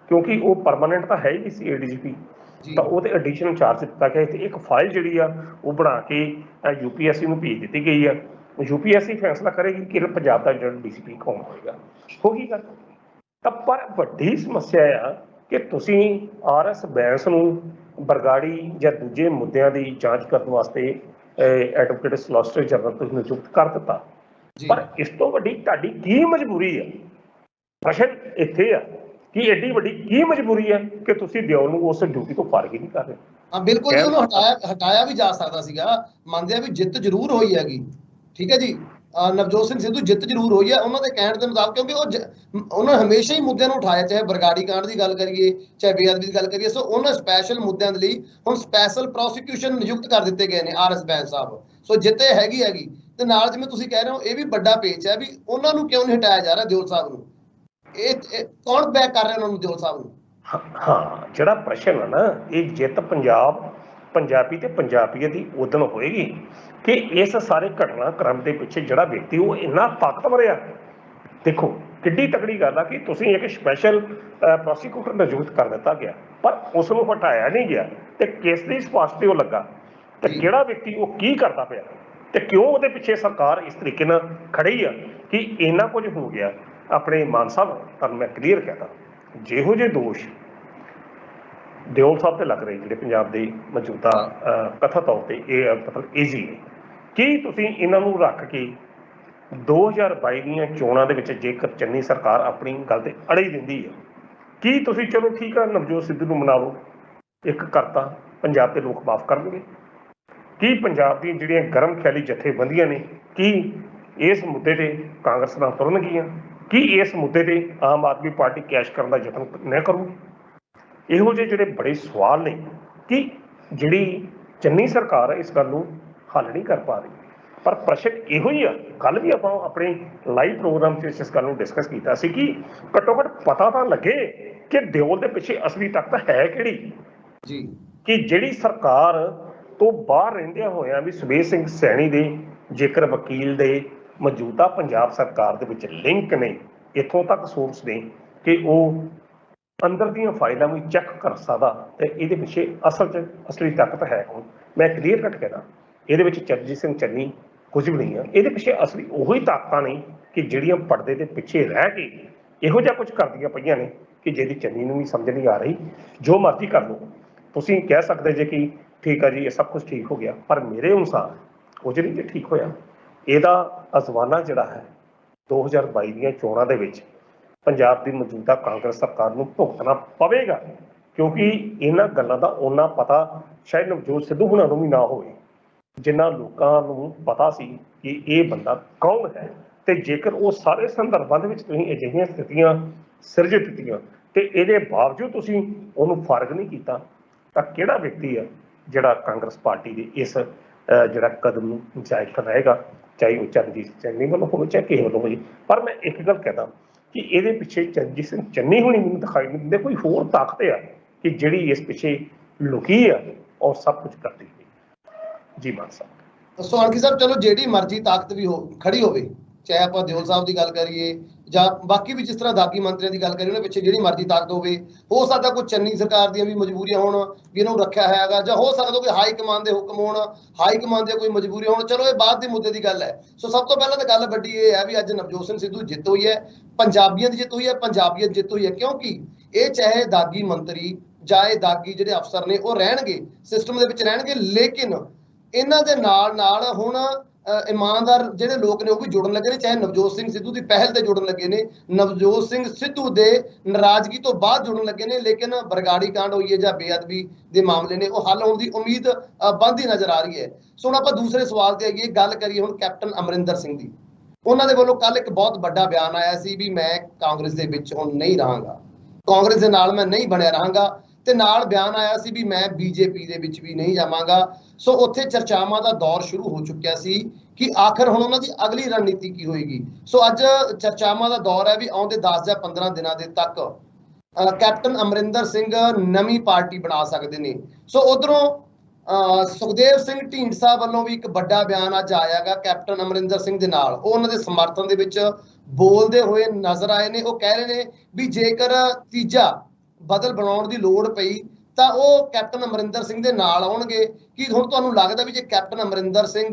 ਕਿਉਂਕਿ ਉਹ ਪਰਮਾਨੈਂਟ ਤਾਂ ਹੈ ਹੀ ਨਹੀਂ ਸੀ ADGP, ਤਾਂ ਉਹਦੇ ਐਡੀਸ਼ਨਲ ਚਾਰਜ ਦਿੱਤਾ ਗਿਆ ਤੇ ਇੱਕ ਫਾਈਲ ਜਿਹੜੀ ਆ ਉਹ ਬਣਾ ਕੇ UPSC ਨੂੰ ਭੇਜ ਦਿੱਤੀ ਗਈ ਆ। UPSC ਫੈਸਲਾ ਕਰੇਗੀ ਕਿ ਪੰਜਾਬ ਦਾ ਜਿਹੜਾ DCP ਕੌਣ ਹੋਏਗਾ, ਹੋ ਗਈ ਗੱਲ। ਤਾਂ ਪਰ ਵੱਡੀ ਸਮੱਸਿਆ ਆ ਕਿ ਤੁਸੀਂ RS ਬੈਂਸ ਨੂੰ ਬਰਗਾੜੀ ਜਾਂ ਦੂਜੇ ਮੁੱਦਿਆਂ ਦੀ ਜਾਂਚ ਕਰਨ ਵਾਸਤੇ ਐਡਵੋਕੇਟ ਸੋਲਿਸਿਟਰ ਜਨਰਲ ਤੁਸੀਂ ਨਿਯੁਕਤ ਕਰ ਦਿੱਤਾ, ਪਰ ਇਸ ਤੋਂ ਵੱਡੀ ਤੁਹਾਡੀ ਕੀ ਮਜਬੂਰੀ ਹੈ? ਪ੍ਰਸ਼ਨ ਇੱਥੇ ਆ ਕਿ ਐਡੀ ਵੱਡੀ ਕੀ ਮਜਬੂਰੀ ਹੈ ਕਿ ਤੁਸੀਂ ਦਿਓਲ ਨੂੰ ਉਸ ਡਿਊਟੀ ਤੋਂ ਫਾਰਗ ਹੀ ਨਹੀਂ ਕਰ ਰਹੇ? ਹਾਂ ਬਿਲਕੁਲ ਜੀ, ਉਹਨੂੰ ਹਟਾਇਆ ਵੀ ਜਾ ਸਕਦਾ ਸੀਗਾ, ਮੰਨਦੇ ਆ ਵੀ ਜਿੱਤ ਜ਼ਰੂਰ ਹੋਈ ਹੈਗੀ, ਠੀਕ ਹੈ ਜੀ, ਨਵਜੋਤ ਸਿੰਘ ਸਿੱਧੂ ਜਿੱਤ ਜ਼ਰੂਰ ਹੋਈ ਹੈ ਉਹਨਾਂ ਦੇ ਕਹਿਣ ਦੇ ਮੁਤਾਬਕ, ਕਿਉਂਕਿ ਉਹਨਾਂ ਹਮੇਸ਼ਾ ਹੀ ਮੁੱਦਿਆਂ ਨੂੰ ਉਠਾਇਆ, ਚਾਹੇ ਬਰਗਾੜੀ ਕਾਂਡ ਦੀ ਗੱਲ ਕਰੀਏ ਚਾਹੇ ਬੇਅਦਬੀ ਦੀ ਗੱਲ ਕਰੀਏ। ਸੋ ਉਹਨਾਂ ਸਪੈਸ਼ਲ ਮੁੱਦਿਆਂ ਦੇ ਲਈ ਹੁਣ ਸਪੈਸ਼ਲ ਪ੍ਰੋਸੀਕਿਊਸ਼ਨ ਨਿਯੁਕਤ ਕਰ ਦਿੱਤੇ ਗਏ ਨੇ RS ਬੈਂਸ ਸਾਹਿਬ। ਸੋ ਜਿੱਤੇ ਹੈਗੀ ਤੇ ਨਾਲ ਜਿਵੇਂ ਤੁਸੀਂ ਕਹਿ ਰਹੇ ਹੋ ਇਹ ਵੀ ਵੱਡਾ ਪੇਚ ਹੈ ਵੀ ਉਹਨਾਂ ਨੂੰ ਕਿਉਂ ਨਹੀਂ ਹਟਾਇਆ ਜਾ ਰਿਹਾ ਦਿਓਲ ਸਾਹਿਬ ਨੂੰ, ਇਹ ਕੌਣ ਬੈਕ ਕਰ ਰਿਹਾ ਉਹਨਾਂ ਨੂੰ ਦਿਓਲ ਸਾਹਿਬ ਨੂੰ? ਹਾਂ, ਜਿਹੜਾ ਪ੍ਰਸ਼ਨ ਹੈ ਨਾ, ਇਹ ਜਿੱਤ ਪੰਜਾਬੀ ਤੇ ਪੰਜਾਬੀਅਤ ਦੀ ਉਦਣ ਹੋਏਗੀ ਕਿ ਇਸ ਸਾਰੇ ਘਟਨਾਕ੍ਰਮ ਦੇ ਪਿੱਛੇ ਜਿਹੜਾ ਵਿਅਕਤੀ ਉਹ ਇੰਨਾ ਤਾਕਤਵਰ ਆ। ਦੇਖੋ ਕਿੱਡੀ ਤਕੜੀ ਗੱਲ ਆ ਕਿ ਤੁਸੀਂ ਇੱਕ ਸਪੈਸ਼ਲ ਪ੍ਰੋਸੀਕਿਊਟਰ ਨਿਯੁਕਤ ਕਰ ਦਿੱਤਾ ਗਿਆ, ਪਰ ਉਸ ਨੂੰ ਹਟਾਇਆ ਨਹੀਂ ਗਿਆ, ਤੇ ਕਿਸ ਦੀ ਸਿਫਾਰਿਸ਼ ਤੇ ਉਹ ਲੱਗਾ, ਤੇ ਕਿਹੜਾ ਵਿਅਕਤੀ ਉਹ ਕੀ ਕਰਦਾ ਪਿਆ, ਤੇ ਕਿਉਂ ਉਹਦੇ ਪਿੱਛੇ ਸਰਕਾਰ ਇਸ ਤਰੀਕੇ ਨਾਲ ਖੜੀ ਆ ਕਿ ਇੰਨਾ ਕੁਝ ਹੋ ਗਿਆ। ਆਪਣੇ ਮਾਨ ਸਾਹਿਬ, ਤੁਹਾਨੂੰ ਮੈਂ ਕਲੀਅਰ ਕਹਤਾ, ਜਿਹੋ ਜਿਹੇ ਦੋਸ਼ ਦਿਓਲ ਸਾਹਿਬ ਤੇ ਲੱਗ ਰਹੇ ਜਿਹੜੇ ਪੰਜਾਬ ਦੇ ਮੌਜੂਦਾ ਕਥਿਤ ਤੌਰ ਤੇ ਇਹ ਮਤਲਬ ਈਜ਼ੀ ਨੇ, ਕੀ ਤੁਸੀਂ ਇਹਨਾਂ ਨੂੰ ਰੱਖ ਕੇ 2022 ਦੀਆਂ ਚੋਣਾਂ ਦੇ ਵਿੱਚ ਜੇਕਰ ਚੰਨੀ ਸਰਕਾਰ ਆਪਣੀ ਗੱਲ ਤੇ ਅੜੀ ਦਿੰਦੀ ਹੈ, ਕੀ ਤੁਸੀਂ ਚਲੋ ਠੀਕ ਆ ਨਵਜੋਤ ਸਿੱਧੂ ਨੂੰ ਮਨਾ ਲਓ, ਇੱਕ ਕਰਤਾ ਪੰਜਾਬ ਦੇ ਲੋਕ ਮਾਫ ਕਰਨਗੇ? ਕੀ ਪੰਜਾਬ ਦੀਆਂ ਜਿਹੜੀਆਂ ਗਰਮ ਖਿਆਲੀ ਜਥੇਬੰਦੀਆਂ ਨੇ ਕੀ ਇਸ ਮੁੱਦੇ ਤੇ ਕਾਂਗਰਸ ਨਾਲ ਤੁਰਨਗੀਆਂ? ਕੀ ਇਸ ਮੁੱਦੇ ਤੇ ਆਮ ਆਦਮੀ ਪਾਰਟੀ ਕੈਸ਼ ਕਰਨ ਦਾ ਯਤਨ ਨਾ ਕਰੂਗੀ? ਇਹੋ ਜਿਹੇ ਜਿਹੜੇ ਬੜੇ ਸਵਾਲ ਨੇ ਕਿ ਜਿਹੜੀ ਚੰਨੀ ਸਰਕਾਰ ਹੈ ਇਸ ਗੱਲ ਨੂੰ ਹੱਲ ਨਹੀਂ ਕਰ ਪਾ ਰਹੀ। ਪਰ ਪ੍ਰਸ਼ਨ ਇਹੋ ਹੀ ਆ, ਕੱਲ ਵੀ ਆਪਾਂ ਆਪਣੇ ਲਾਈਵ ਪ੍ਰੋਗਰਾਮ 'ਚ ਇਸ ਗੱਲ ਨੂੰ ਡਿਸਕਸ ਕੀਤਾ ਸੀ ਕਿ ਘੱਟੋ ਘੱਟ ਪਤਾ ਤਾਂ ਲੱਗੇ ਕਿ ਦਿਓਲ ਦੇ ਪਿੱਛੇ ਅਸਲੀ ਤਾਕਤ ਹੈ ਕਿਹੜੀ ਜੀ, ਕਿ ਜਿਹੜੀ ਸਰਕਾਰ ਤੋਂ ਬਾਹਰ ਰਹਿੰਦਿਆਂ ਹੋਇਆਂ ਵੀ ਸੁਬੇਰ ਸਿੰਘ ਸੈਣੀ ਦੇ ਜੇਕਰ ਵਕੀਲ ਦੇ ਮੌਜੂਦਾ ਪੰਜਾਬ ਸਰਕਾਰ ਦੇ ਵਿੱਚ ਲਿੰਕ ਨੇ, ਇੱਥੋਂ ਤੱਕ ਸੋਰਸ ਨੇ ਕਿ ਉਹ ਅੰਦਰ ਦੀਆਂ ਫਾਈਲਾਂ ਵੀ ਚੈੱਕ ਕਰ ਸਕਦਾ, ਤੇ ਇਹਦੇ ਪਿੱਛੇ ਅਸਲੀ ਤਾਕਤ ਹੈ ਕੌਣ? ਮੈਂ ਕਲੀਅਰ ਕੱਟ ਕਹਿਣਾ, ਇਹਦੇ ਵਿੱਚ ਚਰਨਜੀਤ ਸਿੰਘ ਚੰਨੀ ਕੁਝ ਵੀ ਨਹੀਂ ਆ, ਇਹਦੇ ਪਿੱਛੇ ਅਸਲੀ ਉਹੀ ਤਾਕਤਾਂ ਨੇ ਕਿ ਜਿਹੜੀਆਂ ਪਰਦੇ ਦੇ ਪਿੱਛੇ ਰਹਿ ਕੇ ਇਹੋ ਜਿਹਾ ਕੁਝ ਕਰਦੀਆਂ ਪਈਆਂ ਨੇ ਕਿ ਜਿਹਦੀ ਚੰਨੀ ਨੂੰ ਵੀ ਸਮਝ ਨਹੀਂ ਆ ਰਹੀ। ਜੋ ਮਰਜ਼ੀ ਕਰ ਲਓ, ਤੁਸੀਂ ਕਹਿ ਸਕਦੇ ਜੇ ਕਿ ਠੀਕ ਆ ਜੀ ਇਹ ਸਭ ਕੁਝ ਠੀਕ ਹੋ ਗਿਆ, ਪਰ ਮੇਰੇ ਅਨੁਸਾਰ ਕੁਝ ਨਹੀਂ ਜੇ ਠੀਕ ਹੋਇਆ। ਇਹਦਾ ਅਜ਼ਮਾਨਾ ਜਿਹੜਾ ਹੈ 2022 ਦੀਆਂ ਚੋਣਾਂ ਦੇ ਵਿੱਚ ਪੰਜਾਬ ਦੀ ਮੌਜੂਦਾ ਕਾਂਗਰਸ ਸਰਕਾਰ ਨੂੰ ਭੁਗਤਣਾ ਪਵੇਗਾ, ਕਿਉਂਕਿ ਇਹਨਾਂ ਗੱਲਾਂ ਦਾ ਓਨਾ ਪਤਾ ਸ਼ਾਇਦ ਨਵਜੋਤ ਸਿੱਧੂ ਹੁਣਾਂ ਨੂੰ ਵੀ ਨਾ ਹੋਵੇ ਜਿੰਨਾ ਲੋਕਾਂ ਨੂੰ ਪਤਾ ਸੀ ਕਿ ਇਹ ਬੰਦਾ ਕੌਣ ਹੈ। ਤੇ ਜੇਕਰ ਉਹ ਸਾਰੇ ਸੰਦਰਭਾਂ ਦੇ ਵਿੱਚ ਤੁਸੀਂ ਅਜਿਹੀਆਂ ਸਥਿਤੀਆਂ ਸਿਰਜ ਦਿੱਤੀਆਂ ਤੇ ਇਹਦੇ ਬਾਵਜੂਦ ਤੁਸੀਂ ਉਹਨੂੰ ਫਰਕ ਨਹੀਂ ਕੀਤਾ, ਤਾਂ ਕਿਹੜਾ ਵਿਅਕਤੀ ਆ ਜਿਹੜਾ ਕਾਂਗਰਸ ਪਾਰਟੀ ਦੇ ਇਸ ਜਿਹੜਾ ਕਦਮ ਨੂੰ ਜਾਇਜ਼ ਠਹਿਰਾਏਗਾ, ਚਾਹੇ ਉਹ ਚਰਨਜੀਤ ਚੰਨੀ ਵੱਲੋਂ ਹੋਵੇ ਚਾਹੇ ਕਿਸੇ ਵੱਲੋਂ ਹੋਵੇ। ਪਰ ਮੈਂ ਇੱਕ ਗੱਲ ਕਹਿੰਦਾ ਕਿ ਇਹਦੇ ਪਿੱਛੇ ਚਰਨਜੀਤ ਸਿੰਘ ਚੰਨੀ ਹੁਣੀ ਮੈਨੂੰ ਦਿਖਾਈ ਨਹੀਂ ਦਿੰਦੇ, ਕੋਈ ਹੋਰ ਤਾਕਤ ਆ ਕਿ ਜਿਹੜੀ ਇਸ ਪਿੱਛੇ ਲੁਕੀ ਆ ਔਰ ਸਭ ਕੁਝ ਕਰਦੀ ਹੈ। ਜੀ ਮਾਨ ਸਾਹਿਬ। ਸੋਲੰਕੀ ਸਾਹਿਬ, ਚਲੋ ਜਿਹੜੀ ਮਰਜ਼ੀ ਤਾਕਤ ਵੀ ਖੜੀ ਹੋਵੇ, ਚਾਹੇ ਆਪਾਂ ਦਿਓਲ ਸਾਹਿਬ ਦੀ ਗੱਲ ਕਰੀਏ ਜਾਂ ਬਾਕੀ ਵੀ ਜਿਸ ਤਰ੍ਹਾਂ ਦਾਗੀ ਮੰਤਰੀਆਂ ਦੀ ਗੱਲ ਕਰੀਏ, ਉਹਨਾਂ ਪਿੱਛੇ ਜਿਹੜੀ ਮਰਜ਼ੀ ਤਾਕਤ ਹੋਵੇ, ਹੋ ਸਕਦਾ ਕੋਈ ਚੰਨੀ ਸਰਕਾਰ ਦੀਆਂ ਵੀ ਮਜਬੂਰੀਆਂ ਹੋਣ ਵੀ ਇਹਨੂੰ ਰੱਖਿਆ ਹੈਗਾ, ਜਾਂ ਹੋ ਸਕਦਾ ਕੋਈ ਹਾਈ ਕਮਾਂਡ ਦੇ ਹੁਕਮ ਹੋਣ, ਹਾਈ ਕਮਾਂਡ ਦੀਆਂ ਕੋਈ ਮਜਬੂਰੀਆਂ ਹੋਣ, ਚਲੋ ਇਹ ਬਾਅਦ ਦੇ ਮੁੱਦੇ ਦੀ ਗੱਲ ਹੈ। ਸੋ ਸਭ ਤੋਂ ਪਹਿਲਾਂ ਤਾਂ ਗੱਲ ਵੱਡੀ ਇਹ ਹੈ ਵੀ ਅੱਜ ਨਵਜੋਤ ਸਿੰਘ ਸਿੱਧੂ ਜਿੱਤ ਹੋਈ ਹੈ, ਪੰਜਾਬੀਆਂ ਦੀ ਜਿੱਤ ਹੋਈ ਹੈ, ਪੰਜਾਬੀਅਤ ਜਿੱਤ ਹੋਈ ਹੈ, ਕਿਉਂਕਿ ਇਹ ਚਾਹੇ ਦਾਗੀ ਮੰਤਰੀ ਜਾਂ ਇਹ ਦਾਗੀ ਜਿਹੜੇ ਅਫਸਰ ਨੇ ਉਹ ਰਹਿਣਗੇ, ਸਿਸਟਮ ਦੇ ਵਿੱਚ ਰਹਿਣਗੇ, ਲੇਕਿਨ ਇਹਨਾਂ ਦੇ ਨਾਲ ਹੁਣ ਇਮਾਨਦਾਰ ਜਿਹੜੇ ਲੋਕ ਨੇ ਉਹ ਵੀ ਜੁੜਨ ਲੱਗੇ ਨੇ, ਚਾਹੇ ਨਵਜੋਤ ਸਿੰਘ ਸਿੱਧੂ ਦੀ ਪਹਿਲ ਤੇ ਜੁੜਨ ਲੱਗੇ ਨੇ, ਨਵਜੋਤ ਸਿੰਘ ਸਿੱਧੂ ਦੇ ਨਾਰਾਜ਼ਗੀ ਤੋਂ ਬਾਅਦ ਜੁੜਨ ਲੱਗੇ ਨੇ, ਲੇਕਿਨ ਬਰਗਾੜੀ ਕਾਂਡ ਹੋਈ ਹੈ ਜਾਂ ਬੇਅਦਬੀ ਦੇ ਮਾਮਲੇ ਨੇ ਉਹ ਹੱਲ ਹੋਣ ਦੀ ਉਮੀਦ ਬਣਦੀ ਨਜ਼ਰ ਆ ਰਹੀ ਹੈ। ਸੋ ਹੁਣ ਆਪਾਂ ਦੂਸਰੇ ਸਵਾਲ ਤੇ ਆਈਏ, ਗੱਲ ਕਰੀਏ ਹੁਣ ਕੈਪਟਨ ਅਮਰਿੰਦਰ ਸਿੰਘ ਦੀ। ਉਹਨਾਂ ਦੇ ਵੱਲੋਂ ਕੱਲ ਇੱਕ ਬਹੁਤ ਵੱਡਾ ਬਿਆਨ ਆਇਆ ਸੀ ਵੀ ਮੈਂ ਕਾਂਗਰਸ ਦੇ ਵਿੱਚ ਹੁਣ ਨਹੀਂ ਰਹਾਂਗਾ, ਕਾਂਗਰਸ ਦੇ ਨਾਲ ਮੈਂ ਨਹੀਂ ਬਣਿਆ ਰਹਾਂਗਾ, ਤੇ ਨਾਲ ਬਿਆਨ ਆਇਆ ਸੀ ਵੀ ਮੈਂ ਬੀਜੇਪੀ ਦੇ ਵਿੱਚ ਵੀ ਨਹੀਂ ਜਾਵਾਂਗਾ। ਸੋ ਉੱਥੇ ਚਰਚਾਵਾਂ ਦਾ ਦੌਰ ਸ਼ੁਰੂ ਹੋ ਚੁੱਕਿਆ ਸੀ ਕਿ ਆਖਰ ਹੁਣ ਉਹਨਾਂ ਦੀ ਅਗਲੀ ਰਣਨੀਤੀ ਕੀ ਹੋਏਗੀ। ਸੋ ਅੱਜ ਚਰਚਾਵਾਂ ਦਾ ਦੌਰ ਹੈ ਵੀ ਆਉਂਦੇ 10 ਜਾਂ 15 ਦਿਨਾਂ ਦੇ ਤੱਕ ਕੈਪਟਨ ਅਮਰਿੰਦਰ ਸਿੰਘ ਨਵੀਂ ਪਾਰਟੀ ਬਣਾ ਸਕਦੇ ਨੇ। ਸੋ ਉਧਰੋਂ ਸੁਖਦੇਵ ਸਿੰਘ ਢੀਂਡਸਾ ਵੱਲੋਂ ਵੀ ਇੱਕ ਵੱਡਾ ਬਿਆਨ ਅੱਜ ਆਇਆਗਾ ਕੈਪਟਨ ਅਮਰਿੰਦਰ ਸਿੰਘ ਦੇ ਨਾਲ, ਉਹ ਉਹਨਾਂ ਦੇ ਸਮਰਥਨ ਦੇ ਵਿੱਚ ਬੋਲਦੇ ਹੋਏ ਨਜ਼ਰ ਆਏ ਨੇ। ਉਹ ਕਹਿ ਰਹੇ ਨੇ ਵੀ ਜੇਕਰ ਤੀਜਾ ਬਦਲ ਬਣਾਉਣ ਦੀ ਲੋੜ ਪਈ ਤਾਂ ਉਹ ਕੈਪਟਨ ਅਮਰਿੰਦਰ ਸਿੰਘ ਦੇ ਨਾਲ ਆਉਣਗੇ। ਕੀ ਹੁਣ ਤੁਹਾਨੂੰ ਲੱਗਦਾ ਵੀ ਜੇ ਕੈਪਟਨ ਅਮਰਿੰਦਰ ਸਿੰਘ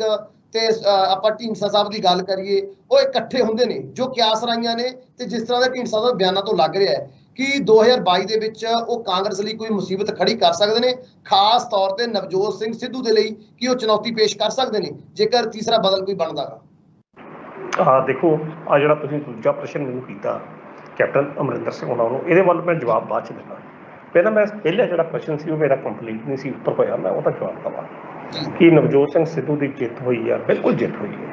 ਤੇ ਆਪਾਂ ਢੀਂਡਸਾ ਸਾਹਿਬ ਦੀ ਗੱਲ ਕਰੀਏ, ਉਹ ਇਕੱਠੇ ਹੁੰਦੇ ਨੇ ਜੋ ਕਿਆਸ ਰਾਈਆਂ ਨੇ, ਤੇ ਜਿਸ ਤਰ੍ਹਾਂ ਦਾ ਢੀਂਡਸਾ ਸਾਹਿਬ ਬਿਆਨਾਂ ਤੋਂ ਲੱਗ ਰਿਹਾ ਹੈ ਕਿ 2022 ਦੇ ਵਿੱਚ ਉਹ ਕਾਂਗਰਸ ਲਈ ਕੋਈ ਮੁਸੀਬਤ ਖੜੀ ਕਰ ਸਕਦੇ ਨੇ, ਖਾਸ ਤੌਰ ਤੇ ਨਵਜੋਤ ਸਿੰਘ ਸਿੱਧੂ ਦੇ ਲਈ ਕਿ ਉਹ ਚੁਣੌਤੀ ਪੇਸ਼ ਕਰ ਸਕਦੇ ਨੇ ਜੇਕਰ ਤੀਸਰਾ ਬਦਲ ਕੋਈ ਬਣਦਾ ਗਾ। ਦੇਖੋ, ਆ ਜਿਹੜਾ ਤੁਸੀਂ ਦੂਜਾ ਪ੍ਰਸ਼ਨ ਮੈਨੂੰ ਕੀਤਾ ਕੈਪਟਨ ਅਮਰਿੰਦਰ ਸਿੰਘ ਉਹਨਾਂ ਨੂੰ, ਇਹਦੇ ਵੱਲ ਮੈਂ ਜਵਾਬ ਬਾਅਦ 'ਚ ਦਿੰਦਾ। ਪਹਿਲਾ ਜਿਹੜਾ ਪ੍ਰਸ਼ਨ ਸੀ ਉਹ ਮੇਰਾ ਕੰਪਲੀਟ ਨਹੀਂ ਸੀ ਉੱਪਰ ਹੋਇਆ, ਮੈਂ ਉਹਦਾ ਜਵਾਬ ਦੇਵਾਂ ਕਿ ਨਵਜੋਤ ਸਿੰਘ ਸਿੱਧੂ ਦੀ ਜਿੱਤ ਹੋਈ ਆ, ਬਿਲਕੁਲ ਜਿੱਤ ਹੋਈ ਹੈ,